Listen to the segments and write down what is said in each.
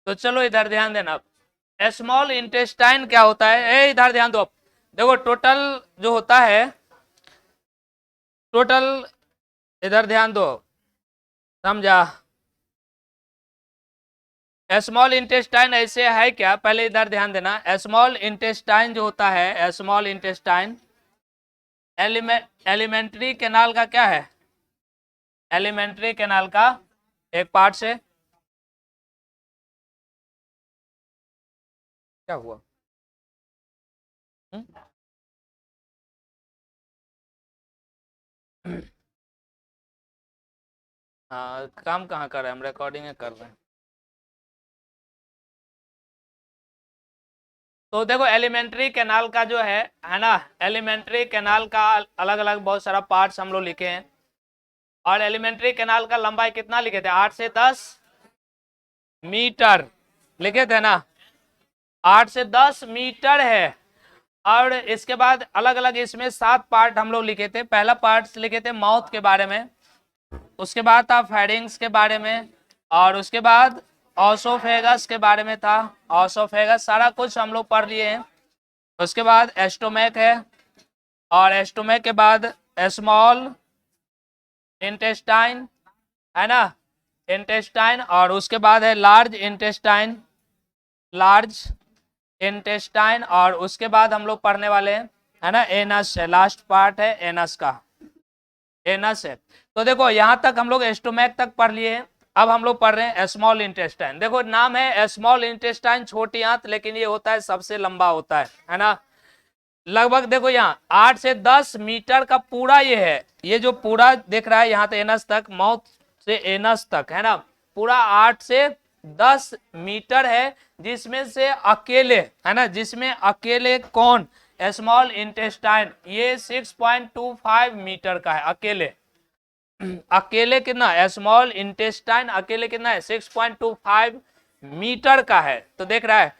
तो चलो इधर ध्यान देना। स्मॉल इंटेस्टाइन क्या होता है, ए इधर ध्यान दो अब। देखो टोटल जो होता है, टोटल, इधर ध्यान दो, समझा। स्मॉल इंटेस्टाइन ऐसे है क्या, पहले इधर ध्यान देना। स्मॉल इंटेस्टाइन जो होता है, स्मॉल इंटेस्टाइन एलिमेंट्री कैनाल का क्या है, एलिमेंट्री कैनाल का एक पार्ट से। क्या हुआ? हुँ? हाँ, काम कहाँ कर रहे हैं हम, रिकॉर्डिंग कर रहे हैं। तो देखो एलिमेंट्री कैनाल का जो है ना, एलिमेंट्री कैनाल का अलग अलग बहुत सारा पार्ट्स हम लोग लिखे हैं। और एलिमेंट्री कैनाल का लंबाई कितना लिखे थे, 8 से 10 मीटर लिखे थे ना, 8 से 10 मीटर है। और इसके बाद अलग अलग इसमें 7 पार्ट हम लोग लिखे थे। पहला पार्ट लिखे थे माउथ के बारे में, उसके बाद था फेरिंग्स के बारे में, और उसके बाद ऑसोफेगस के बारे में था। ऑसोफेगस सारा कुछ हम लोग पढ़ लिए हैं। उसके बाद एस्टोमैक है, और एस्टोमैक के बाद स्मॉल इंटेस्टाइन है ना, इंटेस्टाइन, और उसके बाद है लार्ज इंटेस्टाइन, लार्ज इंटेस्टाइन, और उसके बाद हम लोग पढ़ने वाले हैं है ना एनस है, लास्ट पार्ट है एनस का, एनस है। तो देखो यहां तक हम लोग एस्टोमैक तक पढ़ लिए हैं। अब हम लोग पढ़ रहे हैं स्मॉल इंटेस्टाइन। देखो नाम है स्मॉल इंटेस्टाइन, छोटी आंत, लेकिन ये होता है सबसे लंबा होता है ना। लगभग देखो यहाँ 8 से 10 मीटर का पूरा ये है, ये जो पूरा देख रहा है यहाँ से एनस तक, माउथ से एनस तक है ना, पूरा 8 से 10 मीटर है। जिसमें से अकेले है ना, जिसमें अकेले कौन, स्मॉल इंटेस्टाइन, ये 6.25 मीटर का है अकेले। अकेले कितना, स्मॉल इंटेस्टाइन अकेले कितना है, 6.25 मीटर का है। तो देख रहा है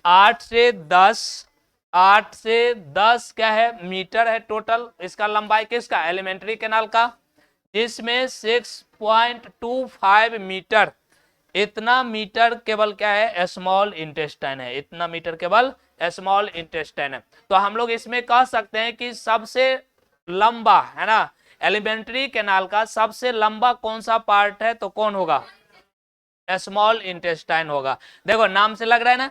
8 से 10, 8 से 10 क्या है, मीटर है टोटल इसका लंबाई, किसका, एलिमेंट्री कैनाल का, जिसमें 6.25 मीटर, इतना मीटर केवल क्या है, स्मॉल इंटेस्टाइन है, इतना मीटर केवल स्मॉल इंटेस्टाइन है। तो हम लोग इसमें कह सकते हैं कि सबसे लंबा है ना, एलिमेंट्री कैनाल का सबसे लंबा कौन सा पार्ट है, तो कौन होगा, स्मॉल इंटेस्टाइन होगा। देखो नाम से लग रहा है ना,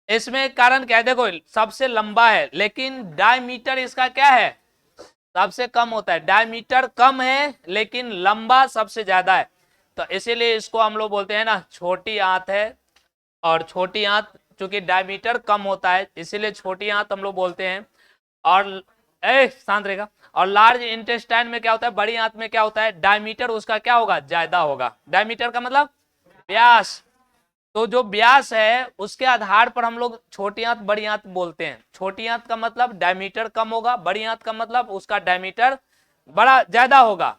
इसमें कारण क्या है, देखो सबसे लंबा है, लेकिन डायमीटर इसका क्या है, सबसे कम होता है। डायमीटर कम है लेकिन लंबा सबसे ज्यादा है, तो इसीलिए इसको हम लोग बोलते हैं ना छोटी आंत है। और छोटी आंत चूंकि डायमीटर कम होता है, इसीलिए छोटी आंत हम लोग बोलते हैं। और शांत रहेगा। और लार्ज इंटेस्टाइन में क्या होता है, बड़ी आंत में क्या होता है, डायमीटर उसका क्या होगा, ज्यादा होगा। डायमीटर का मतलब व्यास। तो जो व्यास है उसके आधार पर हम लोग छोटी आंत बड़ी आंत बोलते हैं। छोटी आंत का मतलब डायमीटर कम होगा, बड़ी आंत का मतलब उसका डायमीटर बड़ा ज्यादा होगा।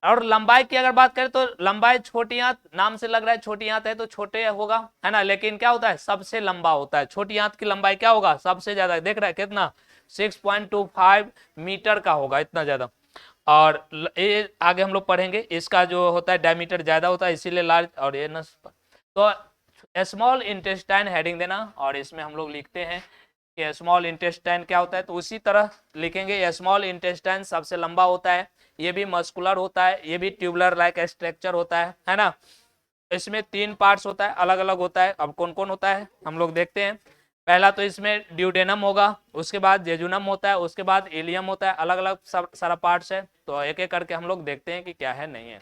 और लंबाई की अगर बात करें तो लंबाई, छोटी आंत नाम से लग रहा है छोटी आंत है तो छोटे होगा है ना, लेकिन क्या होता है, सबसे लंबा होता है। छोटी आंत की लंबाई क्या होगा, सबसे ज्यादा, देख रहा है कितना, 6.25 मीटर का होगा, इतना ज्यादा। और ये आगे हम लोग पढ़ेंगे, इसका जो होता है डायमीटर ज्यादा होता है, इसीलिए लार्ज। और ये न, तो स्मॉल इंटेस्टाइन हेडिंग देना, और इसमें हम लोग लिखते हैं कि स्मॉल इंटेस्टाइन क्या होता है, तो उसी तरह लिखेंगे। स्मॉल इंटेस्टाइन सबसे लंबा होता है, ये भी मस्कुलर होता है, ये भी ट्यूबुलर लाइक स्ट्रक्चर होता है ना। इसमें 3 पार्ट्स होता है, अलग अलग होता है। अब कौन कौन होता है हम लोग देखते हैं। पहला तो इसमें ड्यूडेनम होगा, उसके बाद जेजुनम होता है, उसके बाद इलियम होता है, अलग अलग सब सारा पार्ट्स है। तो एक एक करके हम लोग देखते हैं कि क्या है नहीं है।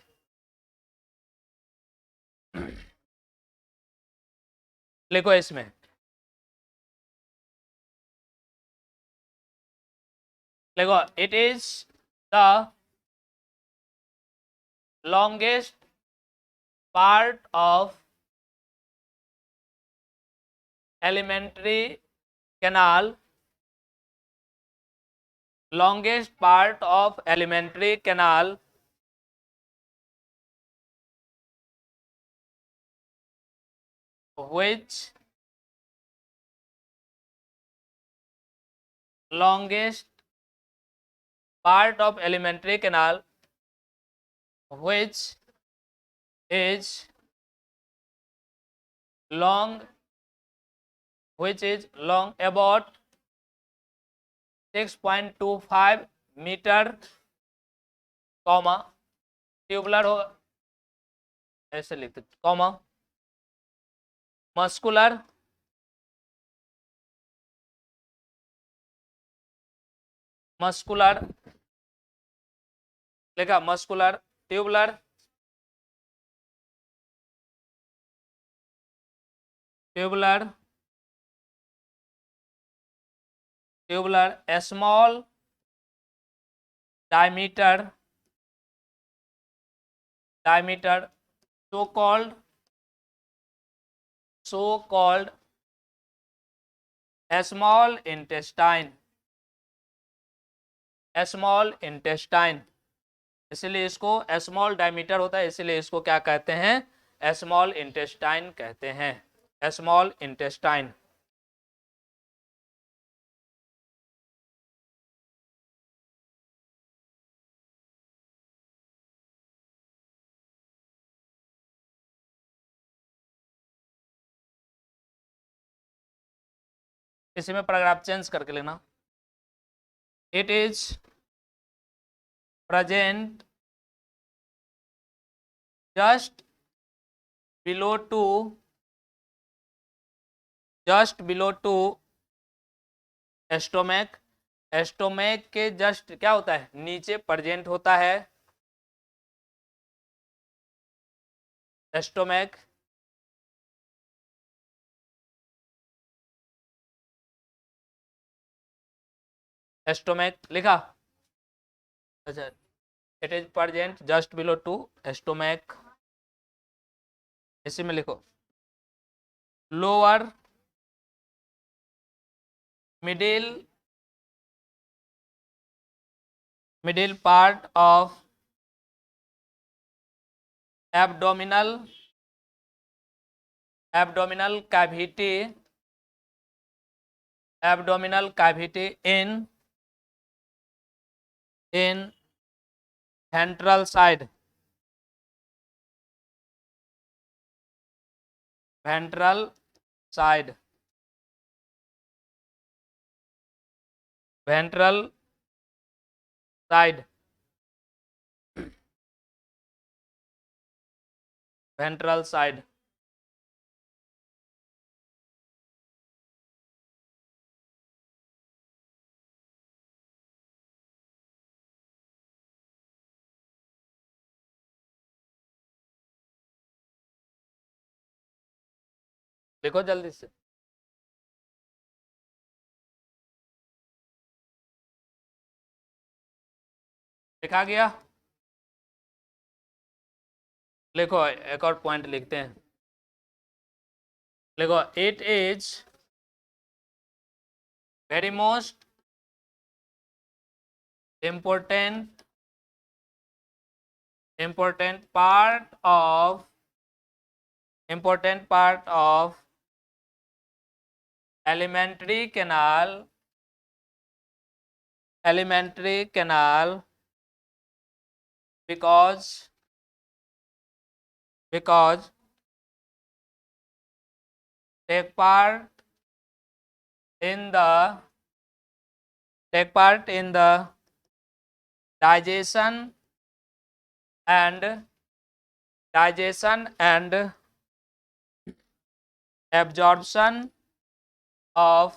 लिखो इसमें, देखो it is the longest part of elementary canal, longest part of elementary canal which longest part of elementary canal which is long, which is long about 6.25 metre, comma tubular हो, ऐसे लिखते, कॉमा मस्कुलर, मस्कुलर लिखा, muscular tubular, tubular, tubular small diameter, diameter so called small intestine, small intestine, इसलिए इसको small diameter होता है, इसलिए इसको क्या कहते हैं, स्मॉल इंटेस्टाइन कहते हैं, स्मॉल इंटेस्टाइन। इसी में पैराग्राफ चेंज करके लेना, it is present just below to stomach, stomach के जस्ट क्या होता है, नीचे प्रेजेंट होता है, स्टोमैक, स्टोमैक लिखा, अच्छा, it is present just below to stomach, इसी में लिखो, lower middle part of abdominal cavity in ventral side, ventral side, ventral side, ventral side, देखो जल्दी से, लिखा गया, लिखो एक और पॉइंट लिखते हैं, लिखो, it is very most important part of elementary canal because take part in the digestion and absorption of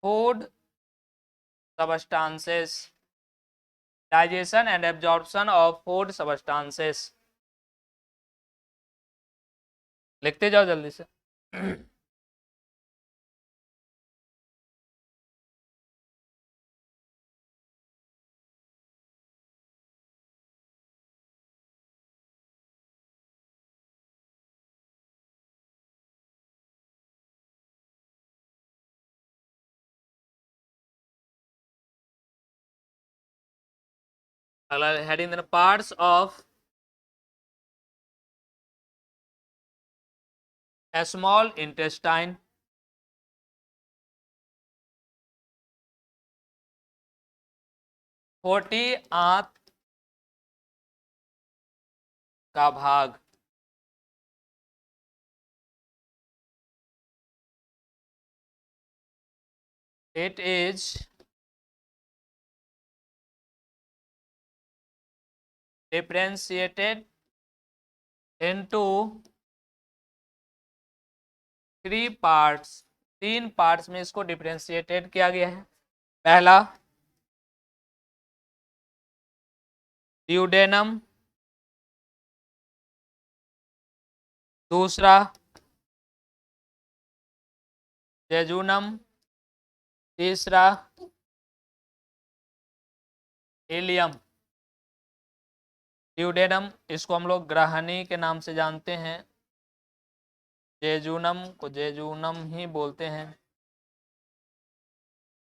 food substances, digestion and absorption of food substances, लिखते जाओ जल्दी से। अगला हेडिंग देना, parts of small intestine, forty आंत का भाग, it is differentiated into 3 parts. 3 parts में इसको डिफरेंशिएटेड किया गया है। पहला ड्यूडेनम, दूसरा जेजुनम, तीसरा इलियम। ड्यूडेनम इसको हम लोग ग्रहणी के नाम से जानते हैं, जेजुनम को जेजुनम ही बोलते हैं,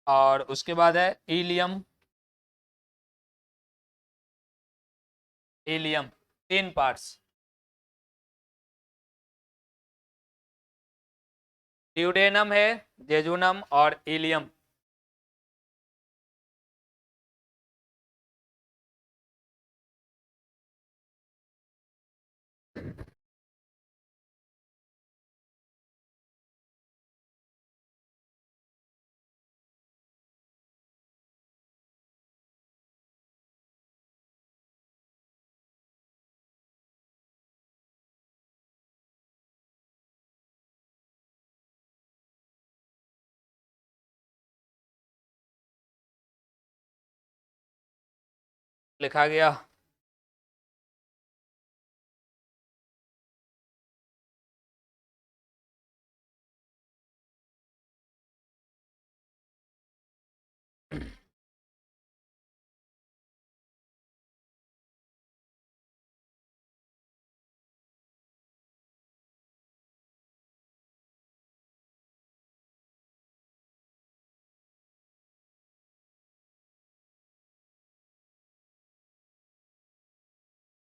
और उसके बाद है इलियम। इलियम 3 पार्ट्स, ड्यूडेनम है, जेजुनम और इलियम। लिखा गया।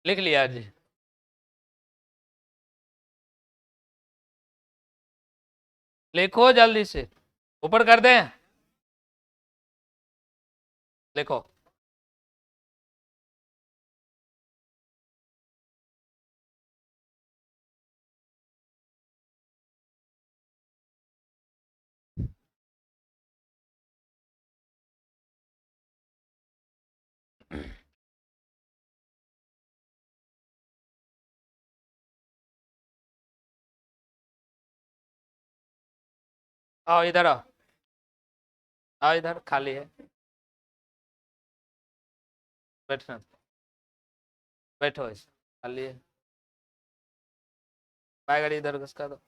लिख लिया जी। लिखो जल्दी से, ऊपर कर दें, लिखो। आओ इधर आओ, आओ इधर, खाली है, बैठना, बैठो, इस खाली है, बाय गाड़ी इधर घुसका दो।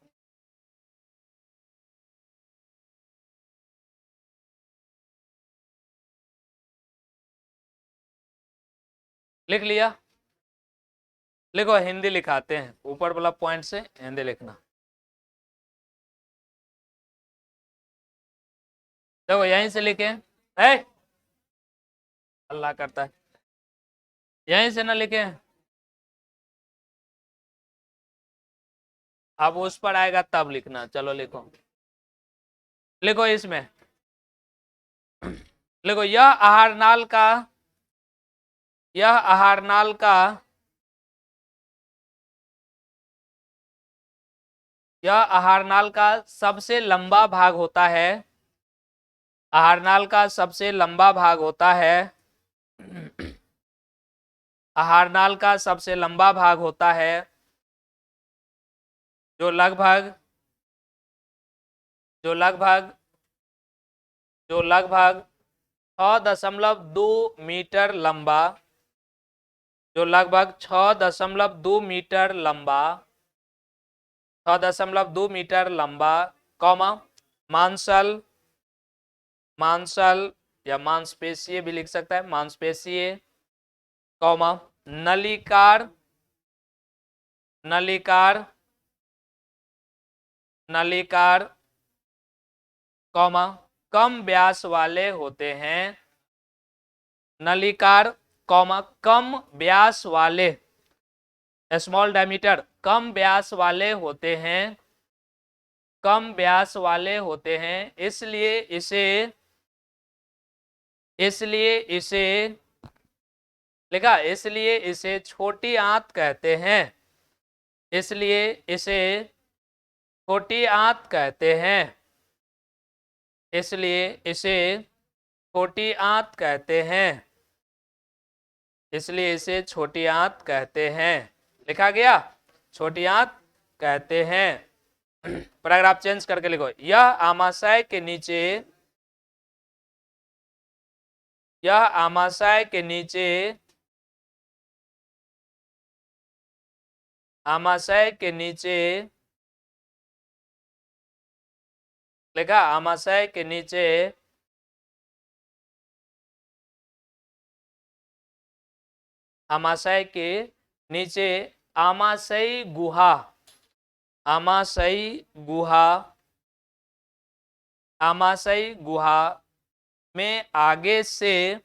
लिख लिया, लिखो, हिंदी लिखाते हैं, ऊपर वाला पॉइंट से हिंदी लिखना। देखो यहीं से लिखे, है अल्लाह करता है, यहीं से ना लिखे, अब उस पर आएगा तब लिखना। चलो लिखो, लिखो इसमें, लिखो यह आहारनाल का, यह आहारनाल का, यह आहारनाल का सबसे लंबा भाग होता है। आहारनाल का सबसे लंबा भाग होता है। आहारनाल का सबसे लंबा भाग होता है, जो लगभग जो लगभग जो लगभग 6.2 मीटर लंबा, जो लगभग 6.2 मीटर लंबा, 6.2 मीटर लंबा, कॉमा मांसल, मांसल या मांसपेशीय भी लिख सकता है, मांसपेशीय, कॉमा नलिकार, नलिकार, नलिकार, कॉमा कम व्यास वाले होते हैं। नलिकार, कॉमा कम व्यास वाले, स्मॉल डायमीटर, कम व्यास वाले होते हैं, कम व्यास वाले होते हैं, इसलिए इसे, इसलिए इसे लिखा, इसलिए इसे छोटी आंत कहते हैं, इसलिए इसे छोटी आंत कहते हैं, इसलिए इसे छोटी आंत कहते हैं, इसलिए इसे छोटी आंत कहते हैं। लिखा गया, छोटी आंत कहते हैं। पैराग्राफ चेंज करके लिखो, यह आमाशय के नीचे, यह आमाशय के नीचे, आमाशय के नीचे, लिखा आमाशय के नीचे, आमाशय के नीचे आमाशयी गुहा, आमाशयी गुहा, आमाशयी गुहा में आगे से,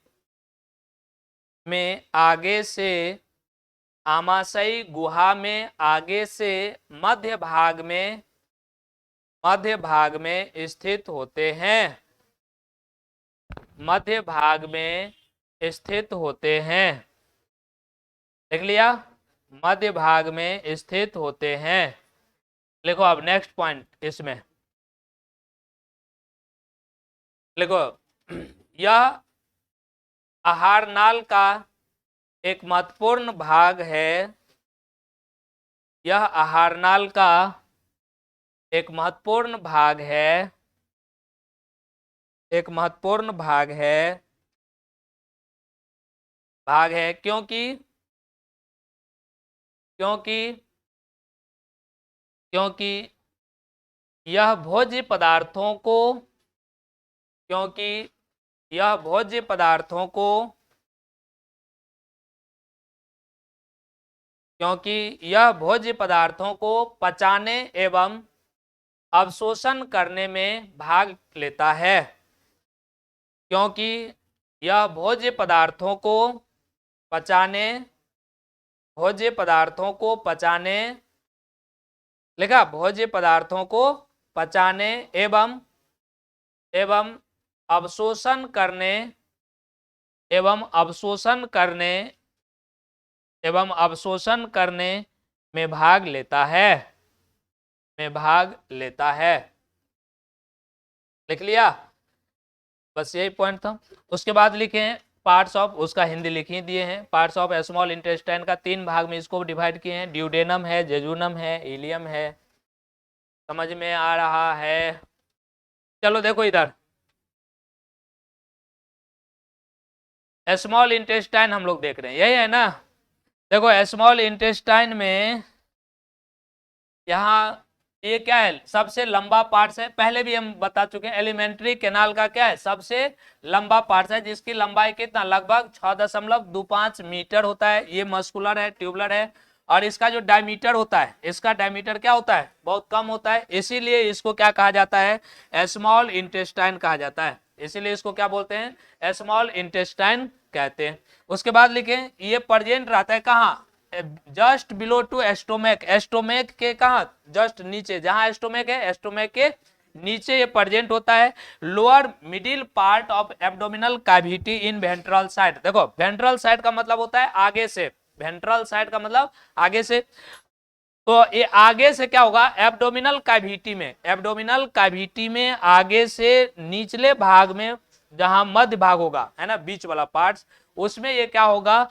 में आगे से, आमाशयी गुहा में आगे से मध्य भाग में, मध्य भाग में स्थित होते हैं, मध्य भाग में स्थित होते हैं। देख लिया, मध्य भाग में स्थित होते हैं। लिखो अब नेक्स्ट पॉइंट इसमें लिखो, यह आहार नाल का एक महत्वपूर्ण भाग है, यह आहार नाल का एक महत्वपूर्ण भाग है, एक महत्वपूर्ण भाग है, भाग है क्योंकि, क्योंकि, क्योंकि यह भोज्य पदार्थों को, क्योंकि यह भोज्य पदार्थों को, क्योंकि यह भोज्य पदार्थों को पचाने एवं अवशोषण करने में भाग लेता है, क्योंकि यह भोज्य पदार्थों को पचाने, भोज्य पदार्थों को पचाने, लिखा भोज्य पदार्थों को पचाने एवं, एवं अवशोषण करने, एवं अवशोषण करने, एवं अवशोषण करने में भाग लेता है, में भाग लेता है। लिख लिया, बस यही पॉइंट था। उसके बाद लिखे हैं पार्ट्स ऑफ, उसका हिंदी लिख ही दिए हैं। पार्ट्स ऑफ स्मॉल इंटेस्टाइन का 3 भाग में इसको डिवाइड किए हैं, ड्यूडेनम है, जेजुनम है, इलियम है। समझ में आ रहा है? चलो देखो इधर, स्मॉल इंटेस्टाइन हम लोग देख रहे हैं, यही है ना। देखो स्मॉल इंटेस्टाइन में यहाँ ये क्या है, सबसे लंबा पार्ट है, पहले भी हम बता चुके हैं। एलिमेंट्री कैनाल का क्या है, सबसे लंबा पार्ट है, जिसकी लंबाई कितना, लगभग 6.25 मीटर होता है। ये मस्कुलर है, ट्यूबुलर है, और इसका जो डायमीटर होता है, इसका डायमीटर क्या होता है, बहुत कम होता है। इसीलिए इसको क्या कहा जाता है, स्मॉल इंटेस्टाइन कहा जाता है। इसीलिए इसको क्या बोलते हैं, स्मॉल इंटेस्टाइन कहते हैं। उसके बाद लिखे, ये प्रेजेंट रहता है कहाँ, जस्ट बिलो टू एस्टोमेक, एस्टोमेक के कहा, जस्ट नीचे, जहां एस्टोमेक है, एस्टोमेक के नीचे ये प्रेजेंट होता है। Lower middle part of abdominal cavity in ventral side. देखो वेंट्रल साइड का मतलब होता है आगे से, वेंट्रल साइड का मतलब आगे से। तो ये आगे से क्या होगा, एब्डोमिनल कैविटी में, एब्डोमिनल कैविटी में आगे से निचले भाग में, जहां मध्य भाग होगा, है ना, बीच वाला पार्ट, उसमें ये क्या होगा,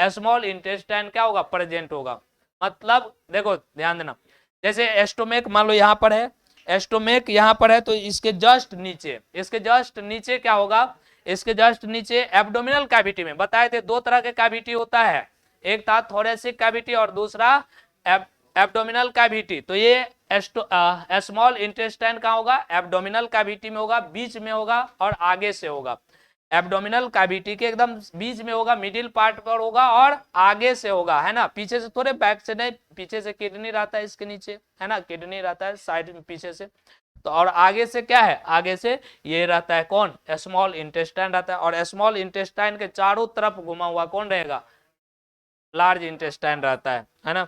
स्मॉल इंटेस्टाइन क्या होगा, प्रेजेंट होगा। मतलब देखो ध्यान देना, जैसे एस्टोमेक मान लो यहाँ पर है, एस्टोमेक यहाँ पर है, तो इसके जस्ट नीचे, इसके जस्ट नीचे क्या होगा, इसके जस्ट नीचे एब्डोमिनल कैविटी में बताए थे 2 तरह के कैविटी होता है, एक था थोरेसिक कैविटी और दूसरा एब्डोमिनल कैविटी। तो ये स्मॉल इंटेस्टाइन कहाँ होगा, एब्डोमिनल कैविटी में होगा, बीच में होगा और आगे से होगा। एब्डोमिनल कैविटी के एकदम बीच में होगा, मिडिल पार्ट पर होगा और आगे से होगा, है ना, पीछे से थोड़े, बैक से नहीं, पीछे से किडनी रहता है इसके नीचे, है ना, किडनी रहता है साइड में पीछे से। तो और आगे से क्या है, आगे से ये रहता है कौन, स्मॉल इंटेस्टाइन रहता है। और स्मॉल इंटेस्टाइन के चारों तरफ घुमा हुआ कौन रहेगा, लार्ज इंटेस्टाइन रहता है ना।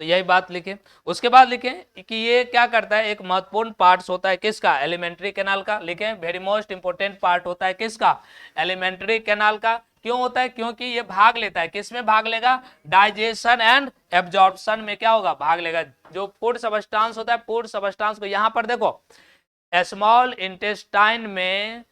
तो यही बात लिखे। उसके बाद लिखे कि ये क्या करता है, एक महत्वपूर्ण पार्ट होता है किसका, एलिमेंट्री कैनाल का। लिखे वेरी मोस्ट इंपोर्टेंट पार्ट होता है किसका, एलिमेंट्री कैनाल का। क्यों होता है, क्योंकि ये भाग लेता है, किसमें भाग लेगा, डाइजेशन एंड एब्जॉर्प्शन में क्या होगा, भाग लेगा। जो फूड सबस्टांस होता है, फूड सबस्टांस को यहाँ पर देखो, स्मॉल इंटेस्टाइन में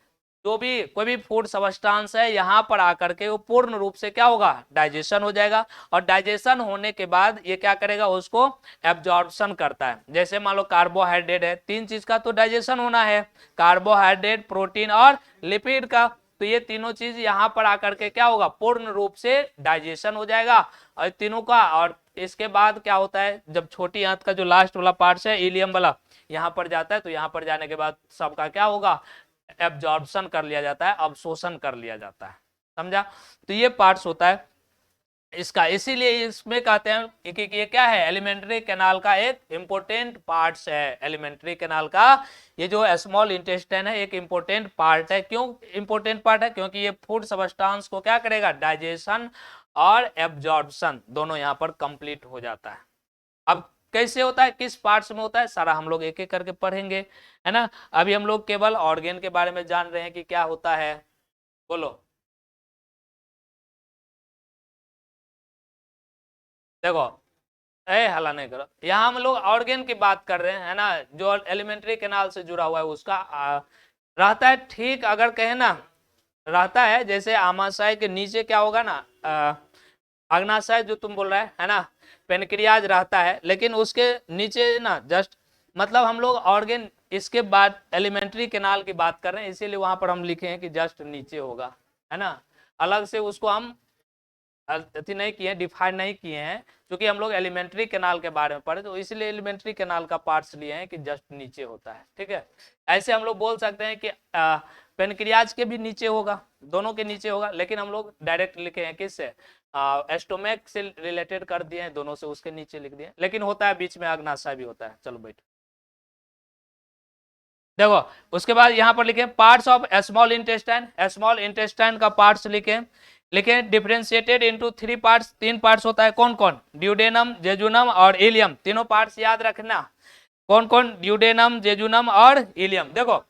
जो भी कोई भी फूड सब्सटेंस है यहाँ पर आकर के वो पूर्ण रूप से क्या होगा, डाइजेशन हो जाएगा। और डाइजेशन होने के बाद ये क्या करेगा, उसको एब्जॉर्प्शन करता है। जैसे मान लो कार्बोहाइड्रेट है, तीन चीज का तो डाइजेशन होना है, कार्बोहाइड्रेट, प्रोटीन और लिपिड का। तो ये तीनों चीज यहाँ पर आकर के क्या होगा, पूर्ण रूप से डाइजेशन हो जाएगा और तीनों का। और इसके बाद क्या होता है, जब छोटी आंत का जो लास्ट वाला पार्ट है, इलियम वाला, यहाँ पर जाता है, तो यहाँ पर जाने के बाद सबका क्या होगा, एब्जॉर्प्शन कर लिया जाता है, अवशोषण कर लिया जाता है। समझा? तो ये पार्ट्स होता है इसका। इसीलिए इसमें कहते हैं कि ये क्या है, एलिमेंट्री कैनाल का एक इंपोर्टेंट पार्ट्स है। एलिमेंट्री कैनाल का ये जो स्मॉल इंटेस्टाइन है एक इंपोर्टेंट पार्ट है। क्यों इंपोर्टेंट पार्ट है? क्योंकि ये फूड सब्सटेंस को क्या करेगा, डाइजेशन और एब्जॉर्प्शन दोनों यहाँ पर कंप्लीट हो जाता है। अब कैसे होता है, किस पार्ट्स में होता है, सारा हम लोग एक एक करके पढ़ेंगे, है ना। अभी हम लोग केवल ऑर्गेन के बारे में जान रहे हैं कि क्या होता है। बोलो। देखो, हला नहीं करो, यहाँ हम लोग ऑर्गेन की बात कर रहे हैं, है ना, जो एलिमेंट्री कैनाल से जुड़ा हुआ है उसका रहता है। ठीक, अगर कहे ना रहता है, जैसे आमाशय के नीचे क्या होगा ना, अग्नाशय जो तुम बोल रहे है ना, पेनक्रियाज रहता है, लेकिन उसके नीचे ना जस्ट, मतलब हम लोग ऑर्गेन इसके बाद एलिमेंट्री कैनाल की बात कर रहे हैं, इसीलिए वहां पर हम लिखे हैं कि जस्ट नीचे होगा, है ना। अलग से उसको हम अति नहीं किए, डिफाइन नहीं किए हैं, क्योंकि हम लोग एलिमेंट्री कैनाल के बारे में पढ़े, तो इसलिए एलिमेंट्री कैनाल का पार्ट्स लिए हैं कि जस्ट नीचे होता है। ठीक है, ऐसे हम लोग बोल सकते हैं कि पेनक्रियाज के भी नीचे होगा, दोनों के नीचे होगा, लेकिन हम लोग डायरेक्ट लिखे हैं किससे, एस्टोमेक से रिलेटेड कर दिए हैं, दोनों से उसके नीचे लिख दिए, लेकिन होता है बीच में अग्नाशय भी होता है। चलो बैठ, देखो उसके बाद यहाँ पर लिखे parts of small intestine. Small intestine का पार्ट्स लिखे, लिखे डिफरेंशिएटेड इनटू थ्री पार्ट्स, तीन पार्ट्स होता है। कौन कौन? ड्यूडेनम, जेजुनम और इलियम, तीनों पार्ट्स याद रखना। कौन कौन? ड्यूडेनम, जेजुनम और इलियम। देखो,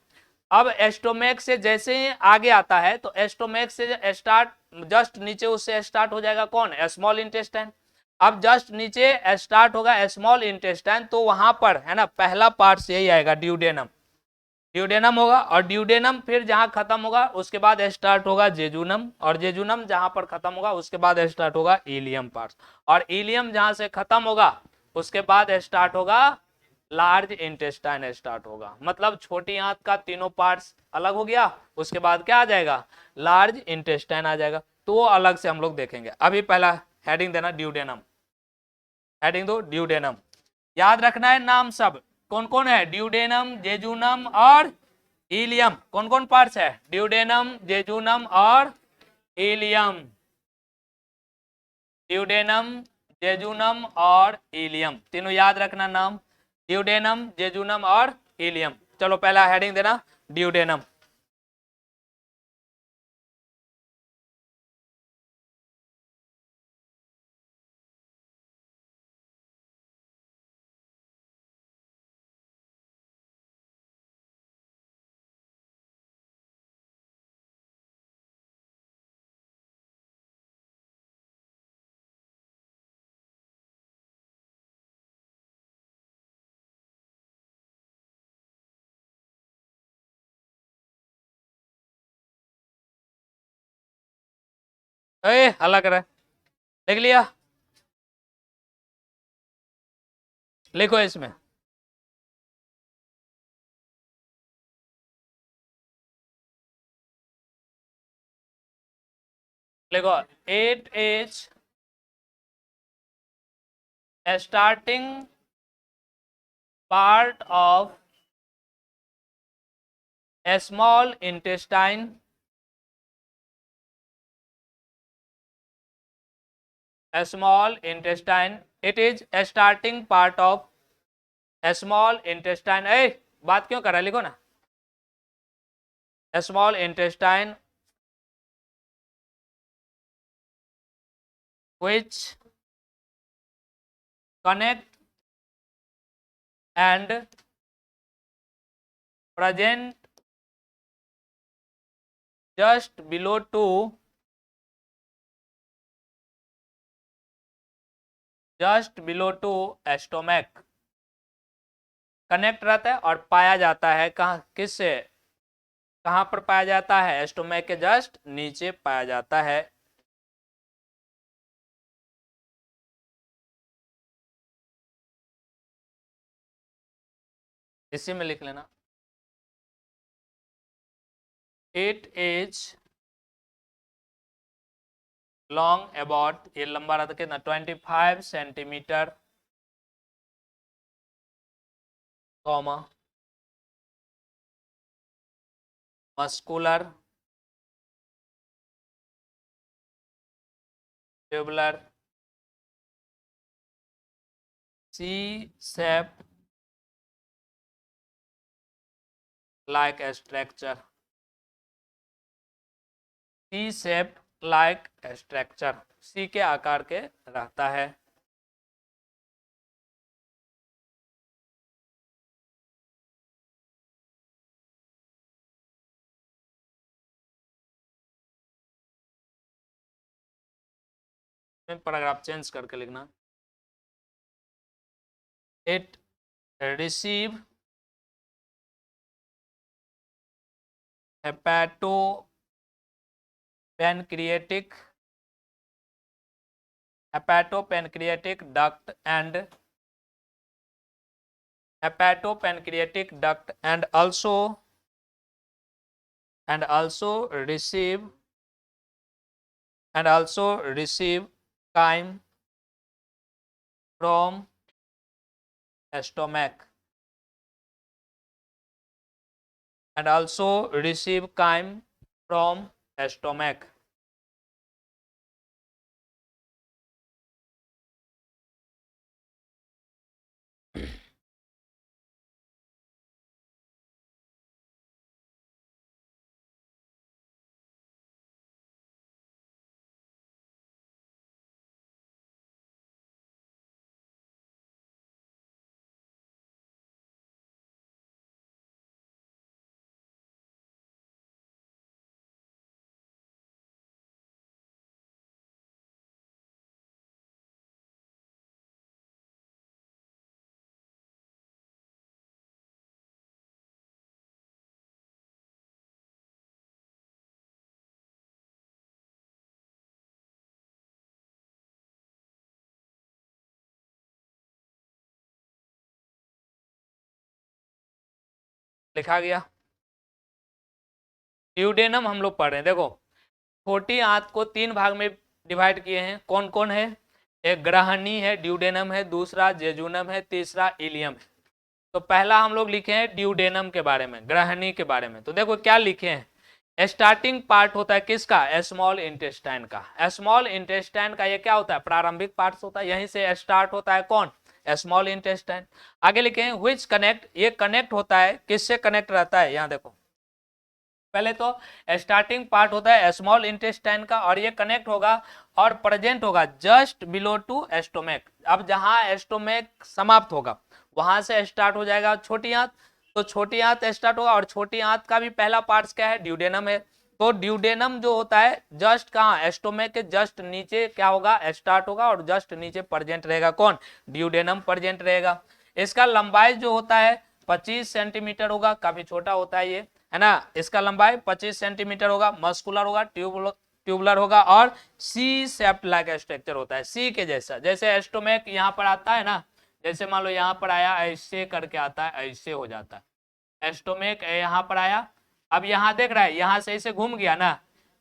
अब एस्टोमेक से जैसे ही आगे आता है, तो एस्टोमेक से स्टार्ट, जस्ट नीचे उससे स्टार्ट हो जाएगा कौन, स्मॉल इंटेस्टाइन। अब जस्ट नीचे स्टार्ट होगा स्मॉल इंटेस्टाइन, तो वहां पर है ना पहला पार्ट यही आएगा, ड्यूडेनम। ड्यूडेनम होगा, और ड्यूडेनम फिर जहां खत्म होगा उसके बाद स्टार्ट होगा जेजुनम, और जेजुनम जहां पर खत्म होगा उसके बाद स्टार्ट होगा इलियम पार्ट, और इलियम जहां से खत्म होगा उसके बाद स्टार्ट होगा लार्ज इंटेस्टाइन स्टार्ट होगा। मतलब छोटी आंत का तीनों पार्ट्स अलग हो गया, उसके बाद क्या आ जाएगा, लार्ज इंटेस्टाइन आ जाएगा। तो वो अलग से हम लोग देखेंगे। अभी पहला हेडिंग देना ड्यूडेनम, हेडिंग दो ड्यूडेनम, याद रखना है नाम सब कौन कौन है, ड्यूडेनम, जेजुनम और इलियम। कौन कौन पार्ट्स है, ड्यूडेनम, जेजुनम और इलियम। ड्यूडेनम, जेजुनम और इलियम, तीनों याद रखना नाम, ड्यूडेनम, जेजुनम और इलियम। चलो पहला हेडिंग देना ड्यूडेनम। हल्ला कर रहा है, लिख लिया, लिखो इसमें। लिखो, it is starting part of a small intestine, a small intestine, it is a starting part of a small intestine। बात क्यों कर रहा है, लिखो ना, a small intestine which connect and present just below to stomach, connect रहता है और पाया जाता है कहाँ, किससे, कहाँ पर पाया जाता है, स्टोमक के जस्ट नीचे पाया जाता है। इसी में लिख लेना, इट इज लॉन्ग अबाउट, ये लंबा रहता है कितना, 25 सेंटीमीटर, कॉमा मस्कुलर ट्यूबुलर सी शेप लाइक स्ट्रक्चर, सी शेप लाइक स्ट्रक्चर, सी के आकार के रहता है। पैराग्राफ चेंज करके लिखना, it receive hepatopancreatic duct and also receive chyme from stomach and also receive chyme from stomach। लिखा गया। ड्यूडेनम हम लोग पढ़ रहे हैं, देखो छोटी आंत को 3 भाग में डिवाइड किए हैं, कौन कौन है, एक ग्रहणी है, ड्यूडेनम है, दूसरा जेजुनम है, तीसरा इलियम है। तो पहला हम लोग लिखे हैं ड्यूडेनम के बारे में, ग्रहणी के बारे में। तो देखो क्या लिखे हैं, स्टार्टिंग पार्ट होता है किसका, स्मॉल इंटेस्टाइन का। स्मॉल इंटेस्टाइन का ये क्या होता है, प्रारंभिक पार्ट होता है, यहीं से स्टार्ट होता है कौन, स्मॉल इंटेस्टाइन। आगे लिखे हैं व्हिच कनेक्ट, ये कनेक्ट होता है, किससे कनेक्ट रहता है, यहाँ देखो पहले तो स्टार्टिंग पार्ट होता है स्मॉल इंटेस्टाइन का और ये कनेक्ट होगा और प्रेजेंट होगा जस्ट बिलो टू स्टोमक। अब जहां स्टोमक समाप्त होगा वहां से स्टार्ट हो जाएगा छोटी आंत, तो छोटी आंत स्टार्ट होगा और छोटी आंत का भी पहला पार्ट क्या है, ड्यूडेनम है। तो ड्यूडेनम जो होता है जस्ट कहाँ, स्टोमक के जस्ट नीचे क्या होगा, स्टार्ट होगा और जस्ट नीचे प्रेजेंट रहेगा कौन, ड्यूडेनम प्रेजेंट रहेगा। इसका लंबाई जो होता है 25 सेंटीमीटर होगा, काफी छोटा होता है ये, है ना। इसका लंबाई 25 सेंटीमीटर होगा, मस्कुलर होगा, ट्यूबुलर होगा और सी शेप्ड लाइक स्ट्रक्चर होता है, सी के जैसा। जैसे स्टोमक यहाँ पर आता है ना, जैसे मान लो यहाँ पर आया ऐसे करके आता है, ऐसे हो जाता है स्टोमक, यहाँ पर आया, अब यहाँ देख रहा है यहाँ से ऐसे घूम गया ना,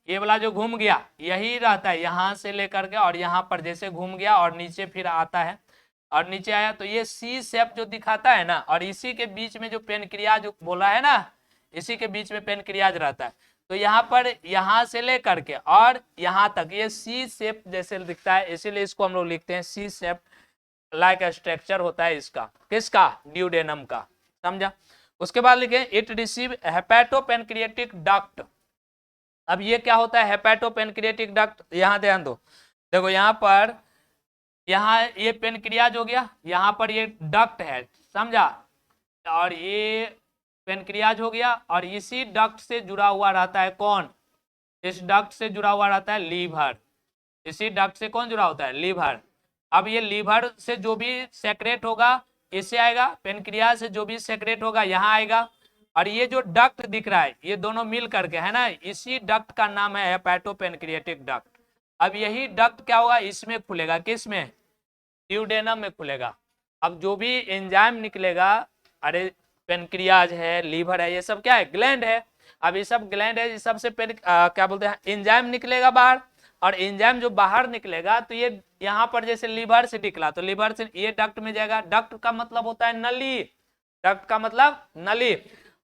ये वाला जो घूम गया यही रहता है, यहाँ से लेकर के और यहाँ पर जैसे घूम गया और नीचे फिर आता है और नीचे आया, तो ये सी शेप जो दिखाता है ना, और इसी के बीच में जो पेनक्रियाज जो बोला है ना, इसी के बीच में पेनक्रियाज रहता है। तो यहाँ पर यहाँ से लेकर के और यहाँ तक ये सी शेप जैसे दिखता है, इसीलिए इसको हम लोग लिखते हैं सी शेप लाइक स्ट्रक्चर होता है इसका, किसका, ड्यूडेनम का, समझा। उसके बाद लिखे इट रिसीव हेपेटोपेनक्रिएटिक डक्ट। अब ये क्या होता है हेपेटोपेनक्रिएटिक डक्ट, यहाँ ध्यान दो, देखो यहाँ पर, यहाँ ये पेनक्रियाज हो गया, यहाँ पर ये डक्ट है, समझा, और ये पेनक्रियाज हो गया और इसी डक्ट से जुड़ा हुआ रहता है कौन, इस डक्ट से जुड़ा हुआ रहता है लीवर, इसी डक्ट से कौन जुड़ा होता है, लीवर। अब ये लीवर से जो भी सेक्रेट होगा इससे आएगा, पेनक्रियाज से जो भी सेक्रेट होगा यहाँ आएगा, और ये जो डक्ट दिख रहा है ये दोनों मिल करके है ना, इसी डक्ट का नाम है हेपेटोपेनक्रियाटिक डक्ट। अब यही डक्ट क्या होगा, इसमें खुलेगा, किस में, ड्यूडेनम में खुलेगा। अब जो भी एंजाइम निकलेगा, अरे पेनक्रियाज है, लीवर है, ये सब क्या है, ग्लैंड है। अब ये सब ग्लैंड है, इस सबसे क्या बोलते हैं, एंजाइम निकलेगा बाहर, और एंजाइम जो बाहर निकलेगा तो ये यहाँ पर जैसे लीवर से निकला तो लीवर से ये डक्ट में जाएगा। डक्ट का मतलब होता है नली, डक्ट का मतलब नली,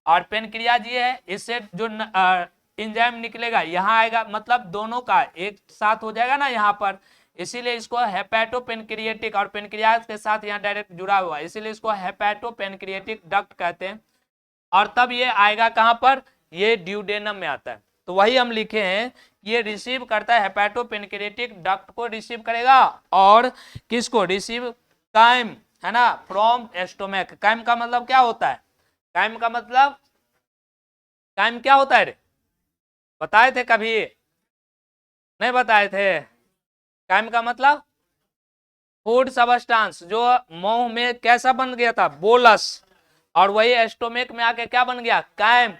और पेनक्रियाज ये है, इससे जो एंजाइम निकलेगा यहाँ आएगा, मतलब दोनों का एक साथ हो जाएगा ना यहाँ पर, इसीलिए इसको हेपेटोपेनक्रियाटिक, और पेनक्रियाज के साथ यहाँ डायरेक्ट जुड़ा हुआ है, इसीलिए इसको हेपेटोपेनक्रियाटिक डक्ट कहते हैं। और तब ये आएगा कहां पर, ये ड्यूडेनम में आता है। तो वही हम लिखे हैं, ये रिसीव करता है, हेपेटोपेनक्रियाटिक डक्ट को रिसीव करेगा, और किसको रिसीव, काइम, है ना, फ्रॉम एस्टोमैक। काइम का मतलब क्या होता है, काइम का मतलब, काइम क्या होता है रे, बताए थे कभी, नहीं बताए थे। काइम का मतलब फूड सबस्टांस, जो मुंह में कैसा बन गया था, बोलस, और वही एस्टोमेक में आके क्या बन गया, काइम,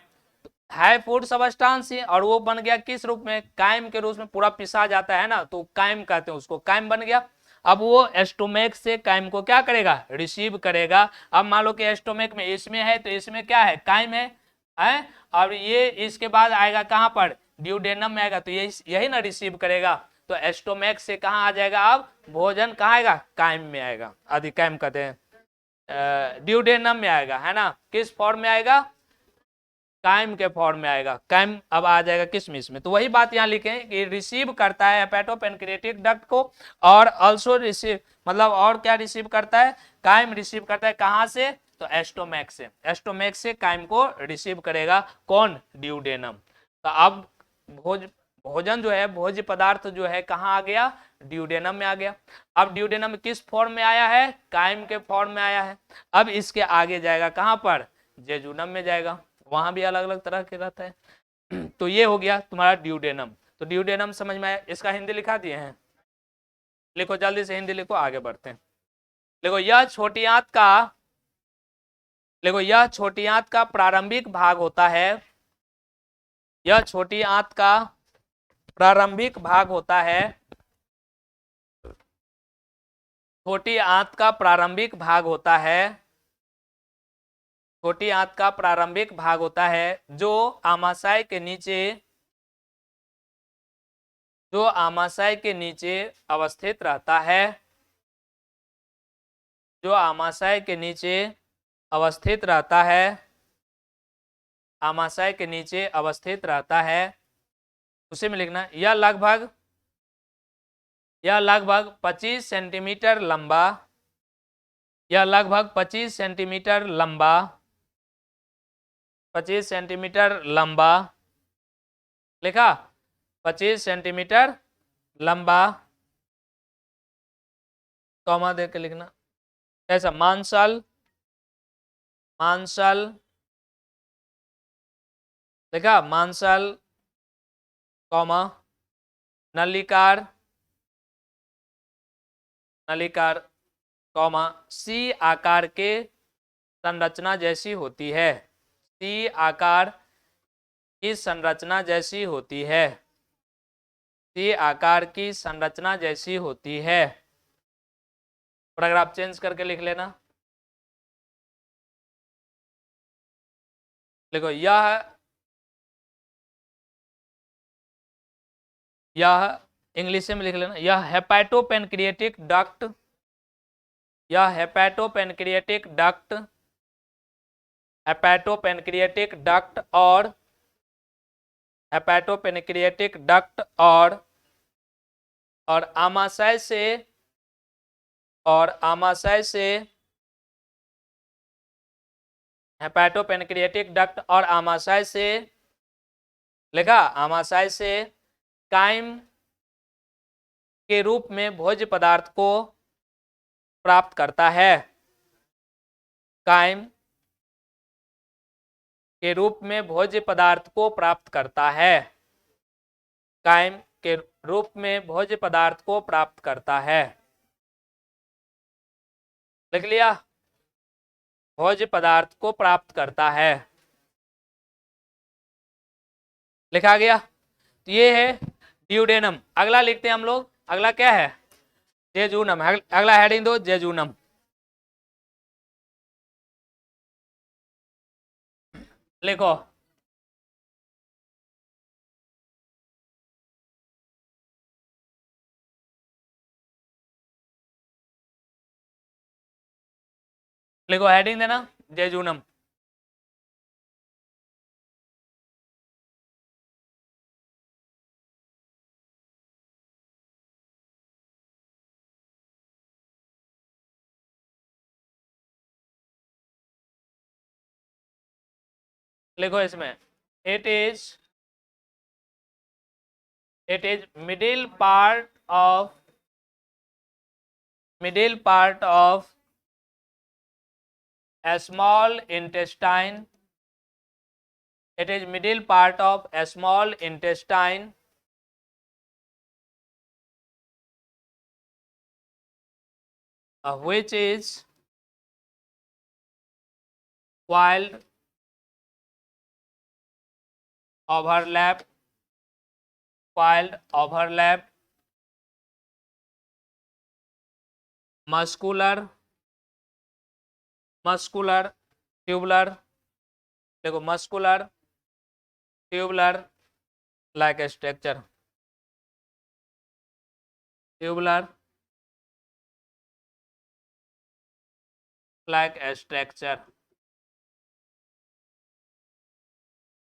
है फूड सबस्टांस ही, और वो बन गया किस रूप में, काइम के रूप में, पूरा पिसा जाता है ना, तो काइम कहते हैं उसको, काइम बन गया। अब वो एस्टोमेक से काइम को क्या करेगा, रिसीव करेगा। अब मान लो कि एस्टोमेक में इसमें है, तो इसमें क्या है, काइम है, और ये इसके बाद आएगा कहां पर, ड्यूडेनम में आएगा, तो यही ना रिसीव करेगा। तो एस्टोमेक से कहां आ जाएगा, अब भोजन कहां आएगा, काइम में आएगा, आदि काइम कहते हैं, ड्यूडेनम में आएगा, है ना, किस फॉर्म में आएगा, काइम के फॉर्म में आएगा। काइम अब आ जाएगा किसमिस में। तो वही बात यहाँ लिखे कि रिसीव करता है हेपेटोपेनक्रियाटिक डक्ट को, और ऑल्सो रिसीव, मतलब और क्या रिसीव करता है, काइम रिसीव करता है, कहां से, तो एस्टोमैक से, एस्टोमैक से काइम को रिसीव करेगा कौन, ड्यूडेनम। तो अब भोजन जो है, भोज्य पदार्थ जो है कहाँ आ गया, ड्यूडेनम में आ गया। अब ड्यूडेनम किस फॉर्म में आया है, काइम के फॉर्म में आया है। अब इसके आगे जाएगा कहाँ पर, जेजुनम में जाएगा, वहां भी अलग अलग तरह के रहता है। तो ये हो गया तुम्हारा ड्यूडेनम। तो ड्यूडेनम समझ में आया, इसका हिंदी लिखा दिए हैं, लिखो जल्दी से हिंदी लिखो, आगे बढ़ते हैं। देखो यह छोटी आंत का, देखो यह छोटी आंत का प्रारंभिक भाग होता है, यह छोटी आंत का प्रारंभिक भाग होता है, छोटी आंत का प्रारंभिक भाग होता है, छोटी आंत का प्रारंभिक भाग होता है, जो आमाशय के नीचे, जो आमाशय के नीचे अवस्थित रहता है, जो आमाशय के नीचे अवस्थित रहता है, आमाशय के नीचे अवस्थित रहता है, उसी में लिखना, यह लगभग 25 सेंटीमीटर लंबा, यह लगभग 25 सेंटीमीटर लंबा, 25 सेंटीमीटर लंबा, लिखा, 25 सेंटीमीटर लंबा, कॉमा दे के लिखना, कैसा, मांसल, मांसल, देखा, मांसल, कॉमा, नलिकार, नलिकार, कॉमा, सी आकार के संरचना जैसी होती है, सी आकार की संरचना जैसी होती है, सी आकार की संरचना जैसी होती है। पैराग्राफ चेंज करके लिख लेना, देखो यह इंग्लिश में लिख लेना, यह हेपेटोपेनक्रियाटिक डक्ट, यह हेपेटोपेनक्रियाटिक डक्ट, हेपेटोपेनक्रियाटिक डक्ट और हेपेटोपेनक्रियाटिक डक्ट और आमाशय से, और आमाशय से, हेपेटोपेनक्रियाटिक डक्ट और आमाशय से, लिखा, आमाशय से काइम के रूप में भोज्य पदार्थ को प्राप्त करता है, काइम के रूप में भोज्य पदार्थ को प्राप्त करता है, काइम के रूप में भोज्य पदार्थ को प्राप्त करता है। लिख लिया, भोज्य पदार्थ को प्राप्त करता है। लिखा गया। तो ये है ड्यूडेनम। अगला लिखते हैं हम लोग। अगला क्या है? जेजूनम। अगला हेडिंग दो, जेजूनम। लिखो। लिखो, हेडिंग देना, जेजूनम। लिखो इसमें, it is middle part of a small intestine. It is middle part of a small intestine which is called overlap muscular tubular. देखो, muscular tubular like a structure. Tubular like a structure.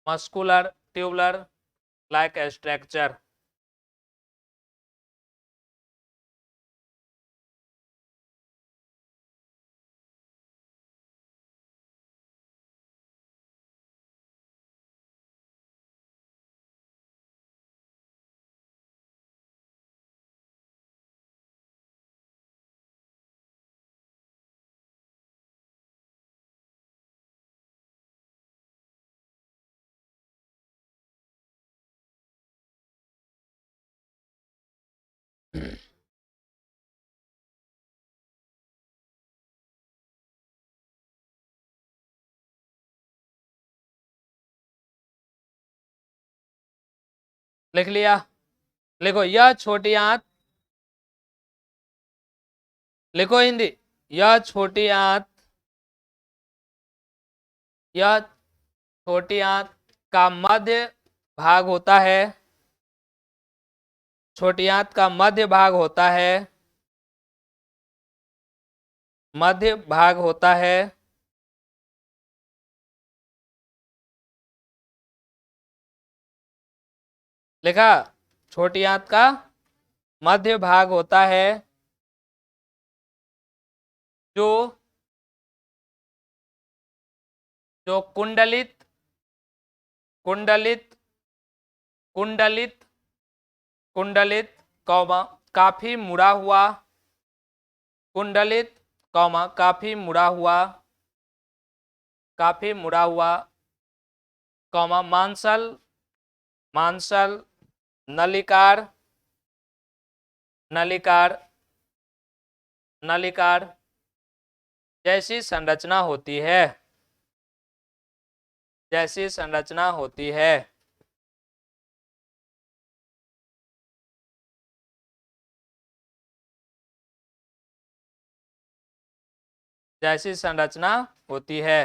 Muscular tubular like a structure. लिख लिया? लिखो, यह छोटी आंत। लिखो हिंदी, यह छोटी आंत का मध्य भाग होता है। छोटी आंत का मध्य भाग होता है। लिखा, छोटी आंत का मध्य भाग होता है जो कुंडलित कौमा काफी मुड़ा हुआ, कुंडलित कौमा काफी मुड़ा हुआ कौमा मांसल नलिकार जैसी संरचना होती है। जैसी संरचना होती है।